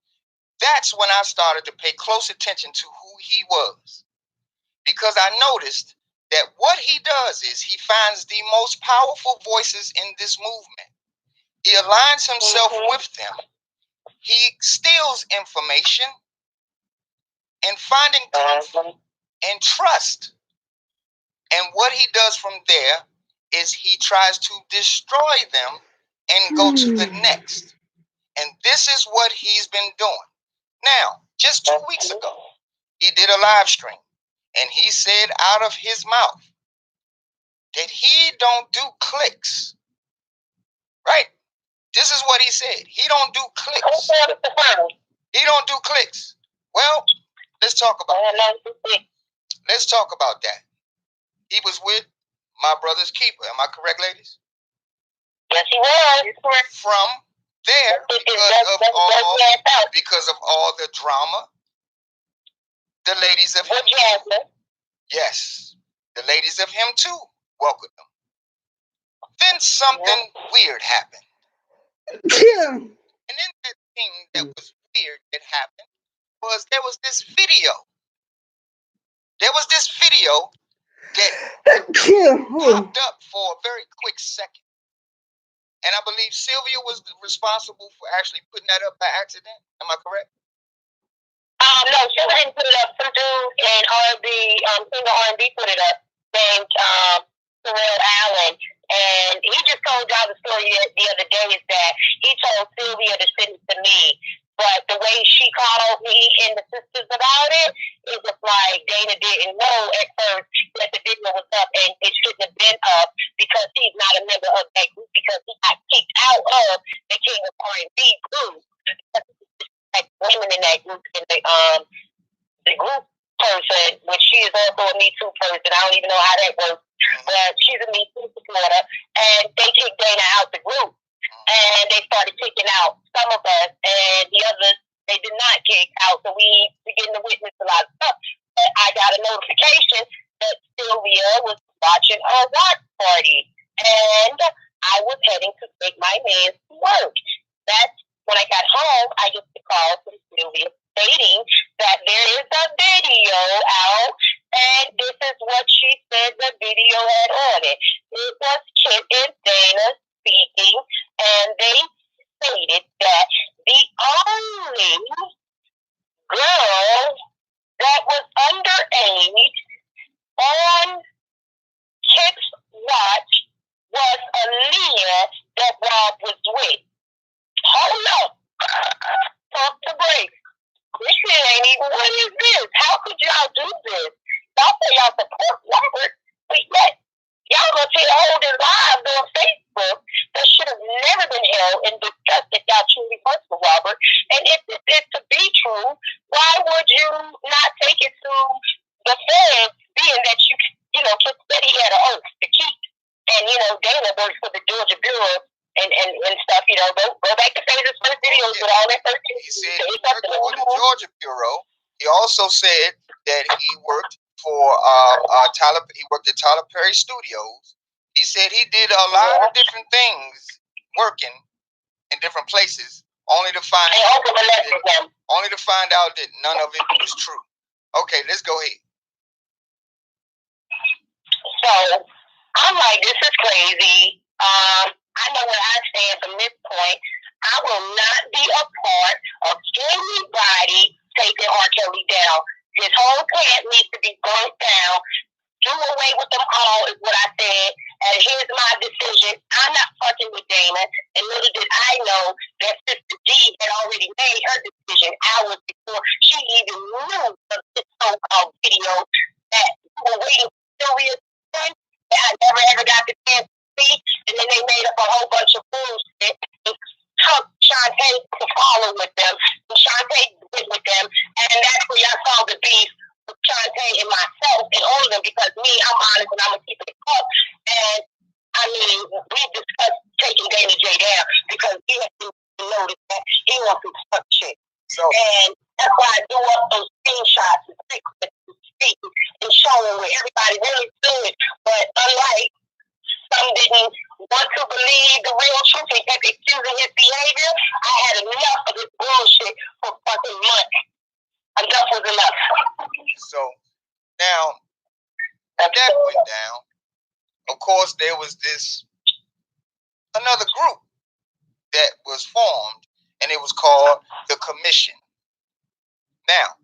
That's when I started to pay close attention to who he was, because I noticed that what he does is he finds the most powerful voices in this movement. He aligns himself with them. He steals information and finding comfort and trust. And what he does from there is he tries to destroy them and go to the next. And this is what he's been doing. Now, just 2 weeks ago, he did a live stream, and he said out of his mouth that he don't do clicks. Right? This is what he said. He don't do clicks. He don't do clicks. Well, let's talk about that. Let's talk about that. He was with my brother's keeper. Am I correct, ladies? Yes, he was. From there, because of all the drama, the ladies of him. Yes, the ladies of him too welcomed him. Then something weird happened. Yeah. And then that thing that was weird that happened was there was this video. There was this video that popped up for a very quick second. And I believe Sylvia was responsible for actually putting that up by accident. Am I correct? No, Sylvia didn't put it up. Some dude in R&B, singer R&B put it up, named Terrell Allen. And he just told y'all the story the other day is that he told Sylvia to send it to me. But the way she called me and the sisters about it, it was like Dana didn't know at first that the video was up, and it shouldn't have been up because he's not a member of that group, because he got kicked out of the King of R&B group. Like women in that group, and the group person, which she is also a Me Too person. I don't even know how that works, but she's a Me Too supporter, and they kicked Dana out the group. And they started kicking out some of us, and the others they did not kick out. So we began to witness a lot of stuff. But I got a notification that Sylvia was watching a watch party, and I was heading to take my man to work. That's when I got home. I get the call from Sylvia stating that there is a video out, and this is what she said the video had on it. It was Kit and Dana speaking, and they stated that the only girl that was underage on Kit's watch was Aaliyah that Rob was with. Hold up. Talk to break. This shit ain't even what is this. How could y'all do this? Y'all say y'all support Robert, but yet y'all gonna tell hold his lives on Facebook that should have never been held and discussed if y'all truly work for Robert. And if it is to be true, why would you not take it to the feds, being that you know, Kid said he had an oath to keep, and you know, Dana works for the Georgia Bureau and stuff, you know, go back to Phaser's first videos with all that first. He said he worked for the Georgia Bureau. He also said that he worked for Tyler. He worked at Tyler Perry Studios. He said he did a lot of different things, working in different places, only to find out that none of it was true. Okay, let's go ahead. So I'm like, this is crazy. I know where I stand from this point. I will not be a part of anybody taking R. Kelly down. His whole plant needs to be burnt down. Do away with them all is what I said. And here's my decision. I'm not fucking with Dana. And little did I know that Sister D had already made her decision hours before she even knew of this so-called video that we were waiting for Sylvia's son. That I never ever got the chance to see. And then they made up a whole bunch of bullshit and took Shantae to follow with them. And Shantae went with them. And that's where y'all saw the beef with Shantae and myself and all of them, because me, I'm honest and I'm going to keep it up. And I mean, we discussed taking Dana J down because he has to notice that he wants some stuff shit. So, and that's why I do up those screenshots and speak and showing where everybody really stood. But unlike some didn't want to believe the real truth and kept excusing his behavior, I had enough of this bullshit for fucking months. Enough was enough. So now that went down, of course there was another group that was formed, and it was called the Commission. Now,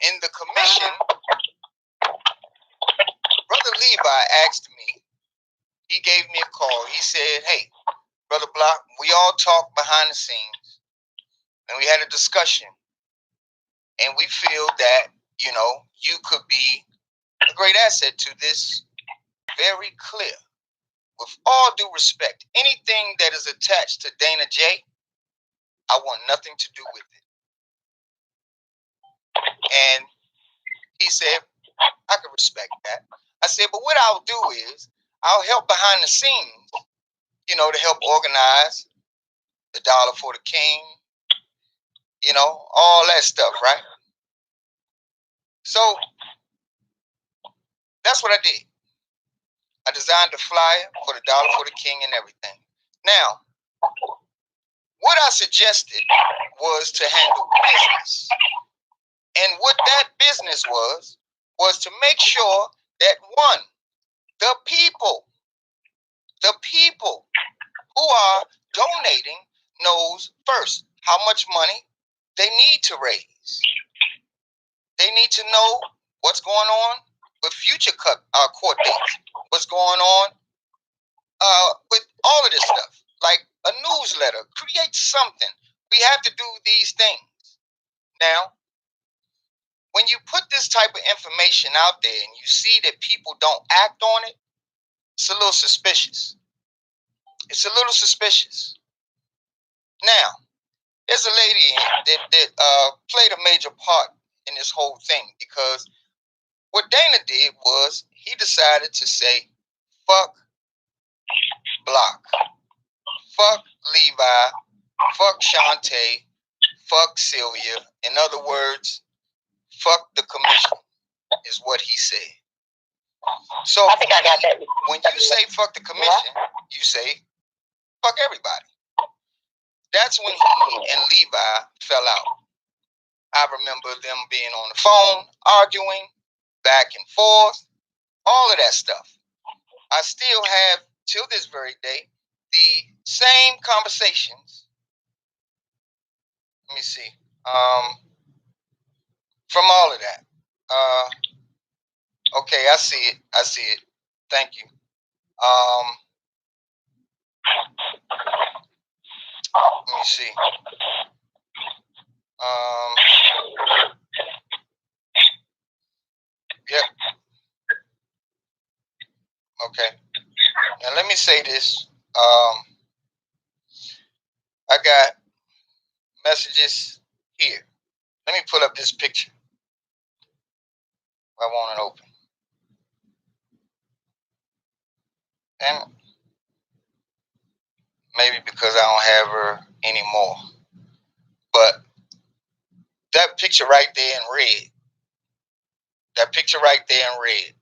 in the Commission, Brother Levi asked me, he gave me a call. He said, hey, Brother Block, we all talked behind the scenes, and we had a discussion, and we feel that, you know, you could be a great asset to this very clear, with all due respect, anything that is attached to Dana J, I want nothing to do with it. And he said, I can respect that. I said, but what I'll do is I'll help behind the scenes, you know, to help organize the Dollar for the King, you know, all that stuff, right? So that's what I did. I designed the flyer for the Dollar for the King and everything. Now, what I suggested was to handle business. And what that business was to make sure that one, the people who are donating knows first how much money they need to raise. They need to know what's going on with future court dates, what's going on with all of this stuff, like a newsletter, create something. We have to do these things. Now, when you put this type of information out there and you see that people don't act on it, it's a little suspicious. It's a little suspicious. Now, there's a lady that played a major part in this whole thing, because what Dana did was he decided to say, fuck Block, fuck Levi, fuck Shantae, fuck Sylvia. In other words, fuck the commission is what he said. So I think I got that. When you say fuck the commission, you say fuck everybody. That's when he and Levi fell out. I remember them being on the phone, arguing, back and forth, all of that stuff. I still have, till this very day, the same conversations. Let me see. From all of that. Okay, I see it. I see it. Thank you. Let me see. Yep. Okay. Now let me say this. I got messages here. Let me pull up this picture. I want it open. And maybe because I don't have her anymore. But that picture right there in red. That picture right there in red.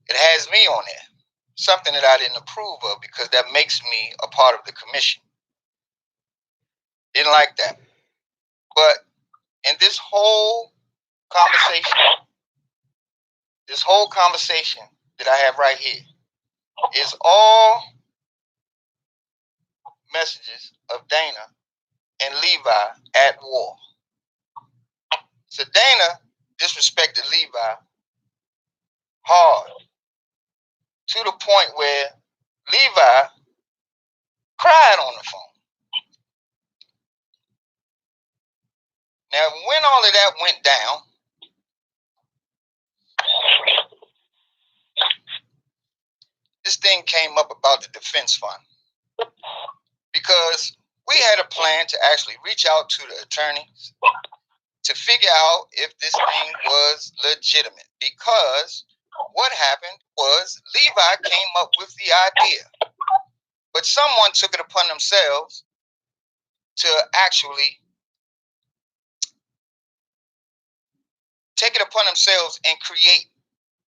It has me on there. Something that I didn't approve of, because that makes me a part of the commission. Didn't like that. But in this whole conversation that I have right here is all messages of Dana and Levi at war. So Dana disrespected Levi hard, to the point where Levi cried on the phone. Now, when all of that went down, this thing came up about the defense fund, because we had a plan to actually reach out to the attorneys to figure out if this thing was legitimate. Because what happened was Levi came up with the idea, but someone took it upon themselves to actually take it upon themselves and create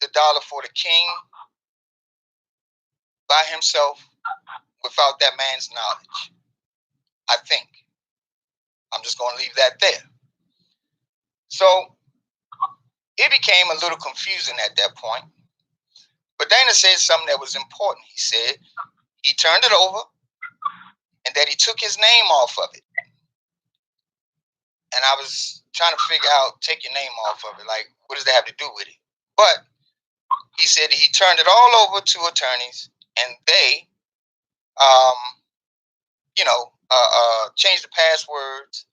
the Dollar for the King by himself without that man's knowledge. I think. I'm just going to leave that there. So it became a little confusing at that point. But Dana said something that was important. He said he turned it over and that he took his name off of it. And I was trying to figure out, take your name off of it. Like, what does that have to do with it? But he said he turned it all over to attorneys, and they, changed the passwords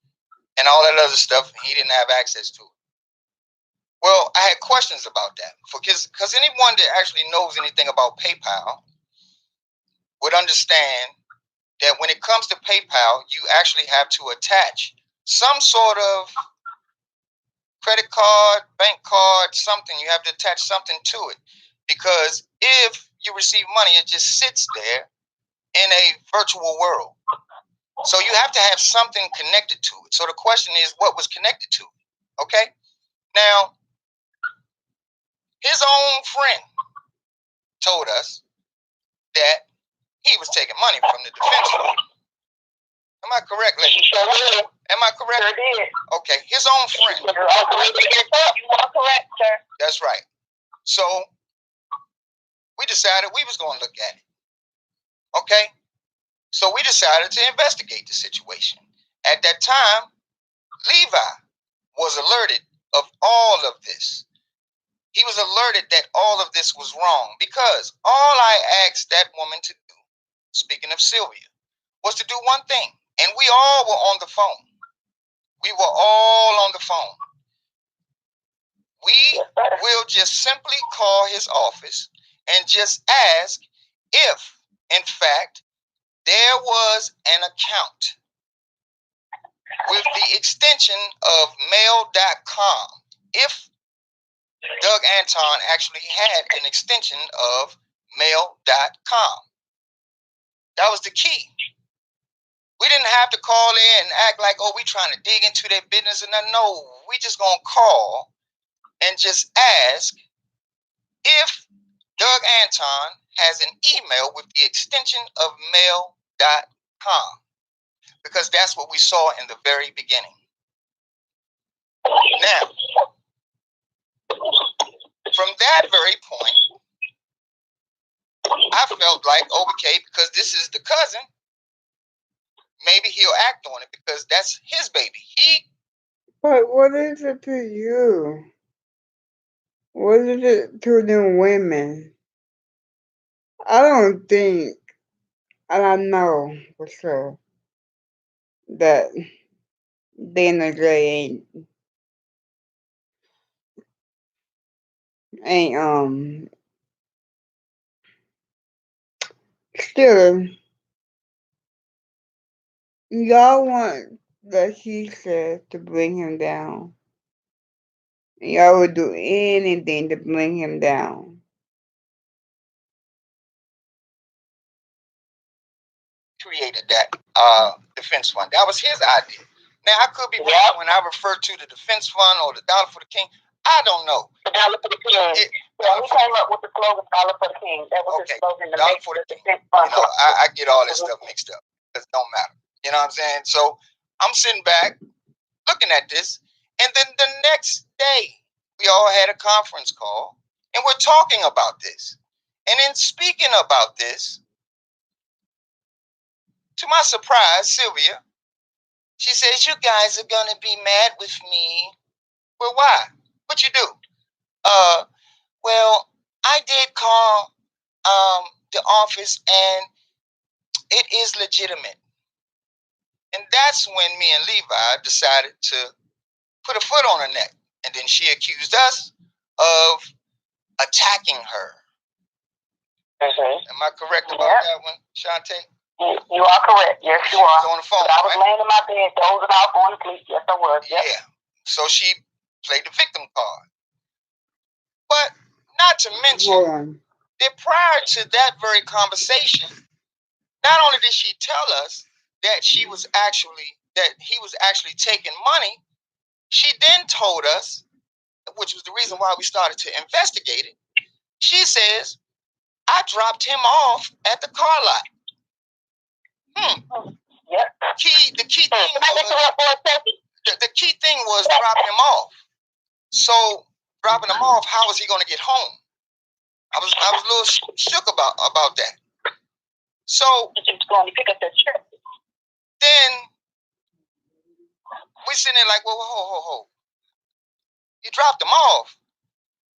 and all that other stuff. He didn't have access to it. Well, I had questions about that because anyone that actually knows anything about PayPal would understand that when it comes to PayPal, you actually have to attach some sort of credit card, bank card, something. You have to attach something to it, because if you receive money, it just sits there in a virtual world. So you have to have something connected to it. So the question is, what was connected to it? Okay? Now, his own friend told us that he was taking money from the defense fund. Am I correct, lady? Sure did. Am I correct? Sure did. Okay, his own friend. You are correct, sir. That's right. So we decided we was going to look at it. Okay? So we decided to investigate the situation. At that time, Levi was alerted of all of this. He was alerted that all of this was wrong, because all I asked that woman to do, speaking of Sylvia, was to do one thing. And we all were on the phone. We were all on the phone. We will just simply call his office and just ask if, in fact, there was an account with the extension of mail.com. If Doug Anton actually had an extension of mail.com. That was the key. We didn't have to call in and act like, oh, we trying to dig into their business and nothing. No, we just going to call and just ask if Doug Anton has an email with the extension of mail.com, because that's what we saw in the very beginning. Now, from that very point, I felt like, okay, because this is the cousin, maybe he'll act on it because that's his baby. But what is it to you? What is it to them women? I don't think, and I know for sure, that Dana Gray ain't still, y'all want that he said to bring him down. Y'all would do anything to bring him down. Created that defense fund. That was his idea. Now, I could be wrong when I refer to the defense fund or the Dollar for the King. I don't know. The Dollar for the King. Yeah, he came up with the slogan Dollar for the King. That was his slogan. Dollar for the King. You know, I get all this stuff mixed up. It don't matter. You know what I'm saying? So I'm sitting back looking at this, and then the next day we all had a conference call and we're talking about this. And in speaking about this, to my surprise, Sylvia, she says, you guys are going to be mad with me. Well, why? What you do? Well, I did call the office and it is legitimate. And that's when me and Levi decided to put a foot on her neck. And then she accused us of attacking her. Am I correct about that one, Shantae? You are correct. Yes, you are. On the phone, I was laying in my bed, dozing off, going to sleep. Yes, I was. Yep. Yeah. So she played the victim card. But not to mention that prior to that very conversation, not only did she tell us that he was actually taking money, she then told us, which was the reason why we started to investigate it. She says, I dropped him off at the car lot. Yep. The key thing was dropping him off. So dropping him off, how was he going to get home? I was a little shook about that. So then we sitting there like, well, ho. You dropped him off.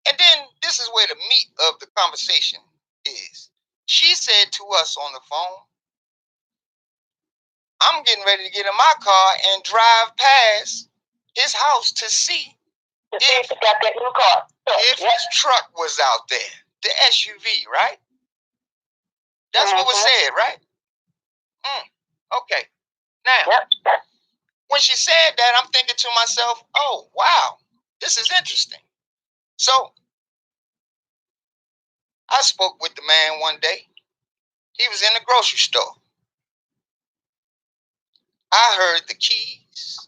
And then this is where the meat of the conversation is. She said to us on the phone, I'm getting ready to get in my car and drive past his house to see If got that new car. If his truck was out there, the SUV, right? That's what was said, right? Okay. Now, when she said that, I'm thinking to myself, oh, wow, this is interesting. So I spoke with the man one day. He was in the grocery store. I heard the keys.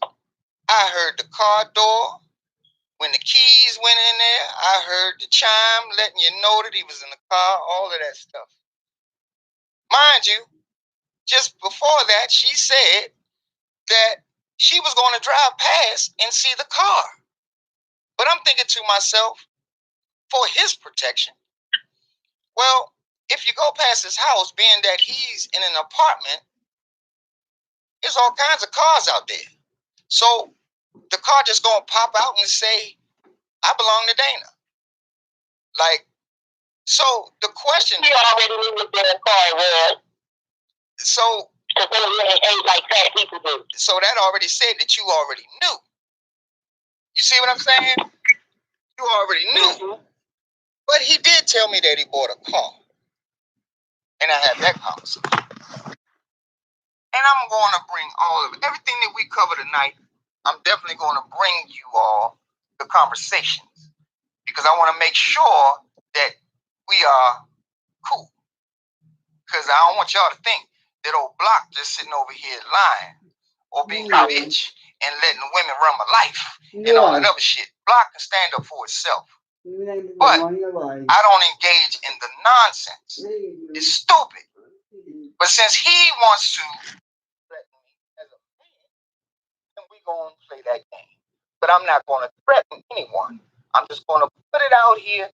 I heard the car door. When the keys went in there, I heard the chime letting you know that he was in the car, all of that stuff. Mind you, just before that, she said that she was going to drive past and see the car. But I'm thinking to myself, for his protection, well, if you go past his house, being that he's in an apartment, there's all kinds of cars out there. So the car just going to pop out and say, I belong to Dana. Like, so the question... You already knew what the car was. So... Because they really ain't like fat people do. So that already said that you already knew. You see what I'm saying? You already knew. Mm-hmm. But he did tell me that he bought a car. And I had that conversation. And I'm going to bring all of it. Everything that we cover tonight, I'm definitely going to bring you all the conversations. Because I want to make sure that we are cool. Because I don't want y'all to think that old Block just sitting over here lying or being a bitch and letting women run my life and all that other shit. Block can stand up for itself. But I don't engage in the nonsense. It's stupid. But since he wants to threaten me as a man, then we're going to play that game. But I'm not going to threaten anyone. I'm just going to put it out here.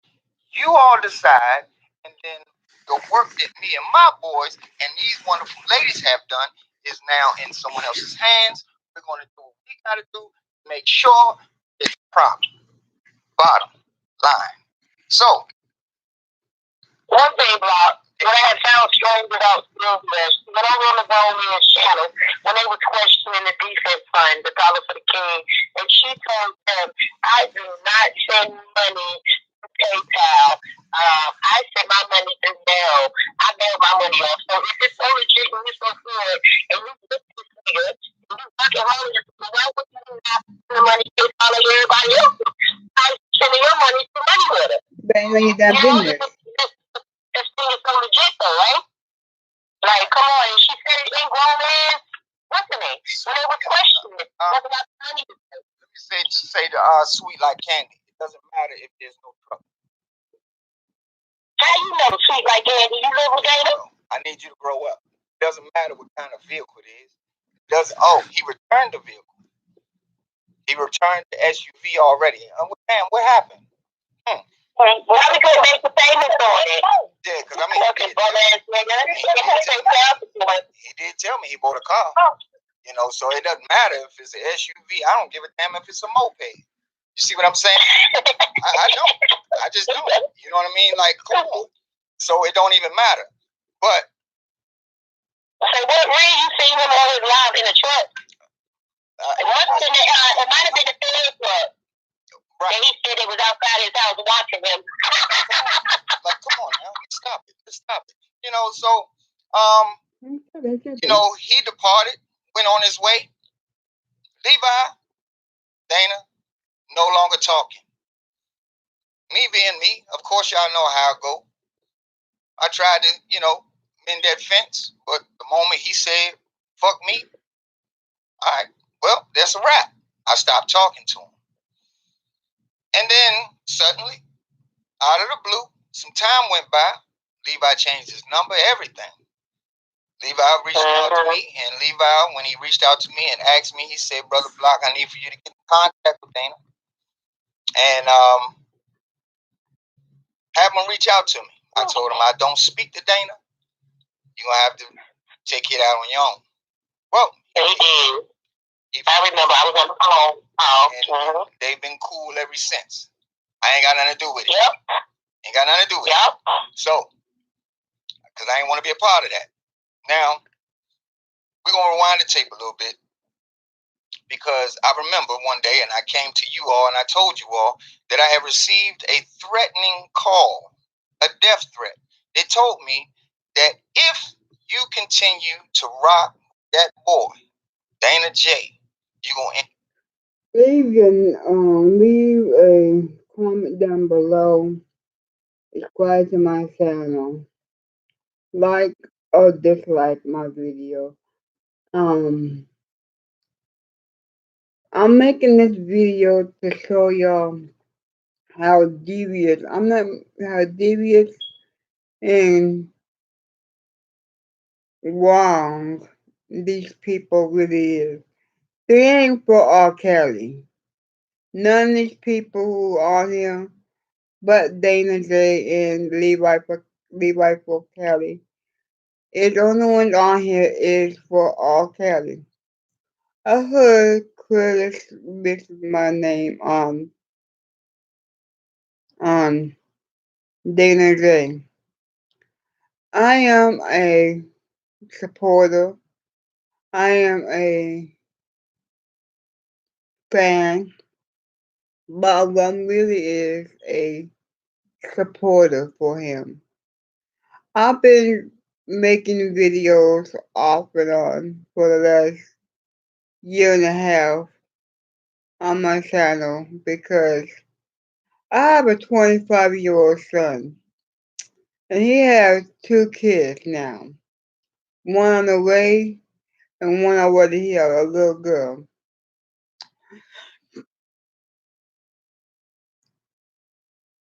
You all decide, and then the work that me and my boys and these wonderful ladies have done is now in someone else's hands. We're going to do what we got to do to make sure it's a problem. Bottom line. So, one thing, Block, what I had found strange about Silvers, when I was on the Grown Man's channel, when they were questioning the defense fund, the Dollar for the King, and she told them, I do not send money to PayPal. I send my money to Zelle. I mail my money off. So if it's so legit and you're so good, and you get this nigga, and you fucking hold it, why would you not send the money to PayPal like everybody else? I sending your money to money with it. But when you done business. This thing is so legit though, right? Like, come on, and she said it in Grown Man. What's the name? When they were questioning it, what about money? Let me say to Sweet Like Candy. It doesn't matter if there's no trouble. How you know Sweet Like Candy? You live with Dana? I need you to grow up. It doesn't matter what kind of vehicle it is. He returned the vehicle. He returned the SUV already. Man, what happened? Why we couldn't make the payments on it? Yeah, because I mean, he did tell me he bought a car. You know, so it doesn't matter if it's an SUV. I don't give a damn if it's a moped. You see what I'm saying? I don't. I just don't. You know what I mean? Like, come on. So it don't even matter. But so what reason you see him on his live in the truck? It might have been the third truck. Right. And he said it was outside his house watching him. Like, come on now, stop it. Just stop it. You know, so you know, he departed, went on his way. Levi, Dana, no longer talking. Me being me, of course y'all know how I go. I tried to, you know, mend that fence, but the moment he said, fuck me, all right, well, that's a wrap. I stopped talking to him. And then suddenly, out of the blue, some time went by. Levi changed his number, everything. Levi reached out to me, and Levi, when he reached out to me and asked me, he said, Brother Block, I need for you to get in contact with Dana and have him reach out to me. I told him I don't speak to Dana. You're going to have to take it out on your own. Well, he did. I remember I was on the phone. And they've been cool ever since. I ain't got nothing to do with it. Yep. Ain't got nothing to do with it. So, because I ain't want to be a part of that. Now, we're going to rewind the tape a little bit. because I remember one day, and I came to you all and I told you all that I had received a threatening call, a death threat. It told me that if you continue to rock that boy, Dana J, you're going to. Leave a comment down below. Subscribe to my channel. Like or dislike my video. I'm making this video to show y'all how devious, I'm not, how devious and wrong these people really is. They ain't for R. Kelly. None of these people who are here, but Dana J and Levi for Kelly. It's the only one on here is for R. Kelly. I heard Curtis mention my name on Dana J. I am a supporter. I am a fan, but one really is a supporter for him. I've been making videos off and on for the last year and a half on my channel because I have a 25-year-old son and he has 2 kids now. One on the way and one already here, a little girl.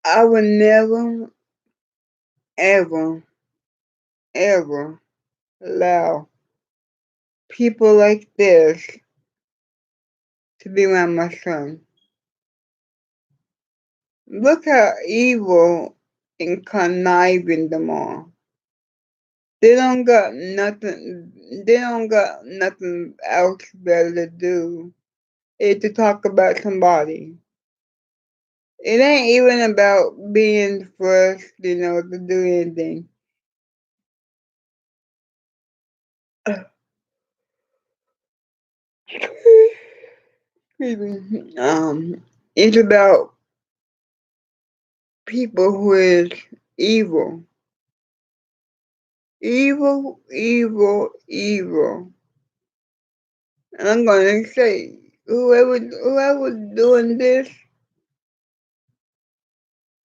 I would never, ever, ever allow people like this to be around my son. Look how evil and conniving them are. They don't got nothing. They don't got nothing else better to do. Is to talk about somebody. It ain't even about being first, to do anything. It's about people who is evil. Evil, evil, evil. And I'm gonna say, whoever doing this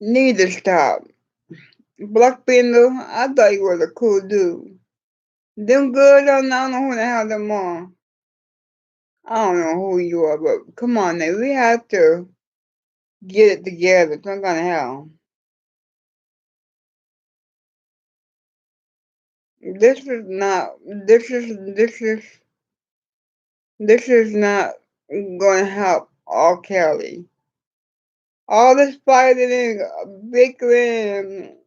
need to stop. Black Panther, I thought you was a cool dude. Them girls, I don't know who the hell them are. I don't know who you are, but come on now, we have to get it together. Some kind of hell. This is not. This is not going to help R. Kelly. All this fighting and bickering,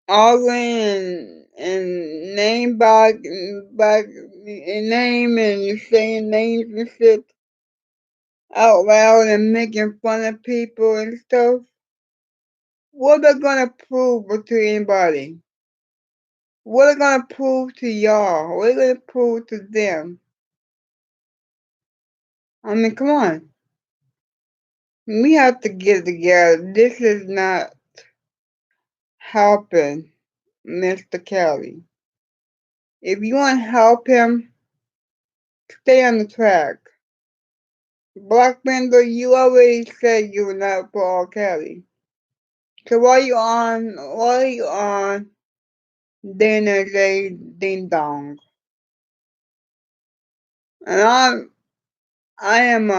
arguing, and name back and name and saying names and shit out loud and making fun of people and stuff. What are they gonna prove to anybody? What are they gonna prove to y'all? What are they gonna prove to them? I mean, come on. We have to get it together. This is not helping Mr. Kelly. If you want to help him, stay on the track. Black Panther, you already said you were not for R. Kelly. So why are you on Dana J Ding Dong? And I am a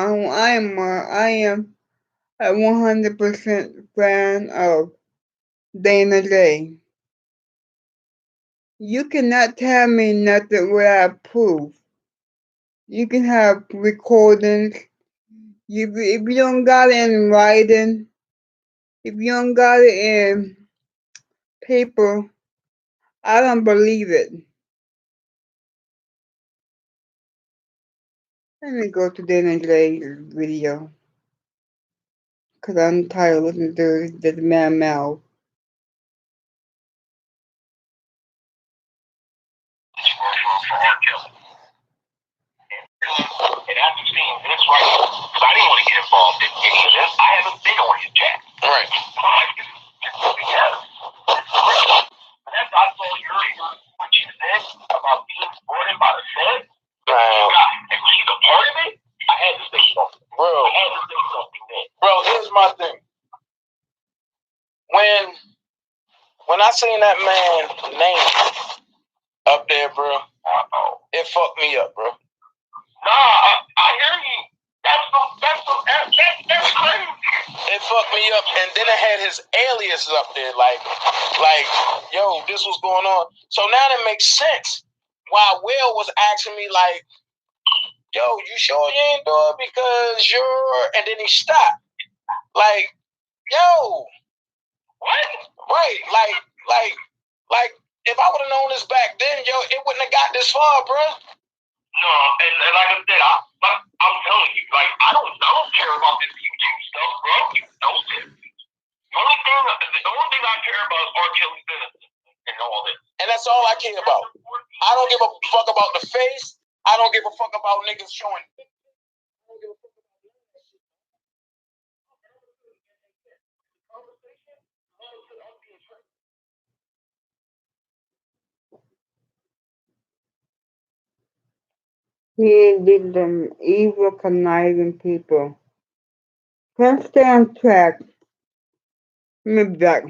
100% fan of Dana J. You cannot tell me nothing without proof. You can have recordings. If you don't got it in writing, if you don't got it in paper, I don't believe it. Let me go to Dana J's video. Because I'm tired of listening to this man mouth. And after seeing this right here, because I didn't want to get involved in any of this, I haven't been on his chat. Right. I'm like, this is together. That's I saw what you said about being supported by the Fed. And he's a part of it. I had to say something. Bro. I had to say something then. Bro, here's my thing. When I seen that man's name up there, bro, it fucked me up, bro. Nah, I hear you. That's crazy. It fucked me up, and then it had his aliases up there, like, yo, this was going on. So now it makes sense why Will was asking me, like, yo, you sure you ain't do it because you're, and then he stopped. Like, yo, what? Right, like, if I would have known this back then, yo, it wouldn't have got this far, bro. No, and like I said, I'm telling you, like, I don't care about this YouTube stuff, bro. You know this. The only thing I care about is R. Kelly's innocence and all this. And that's all I care about. I don't give a fuck about the face. I don't give a fuck about niggas showing. He did them evil, conniving people. Let's stay on track. Let me back.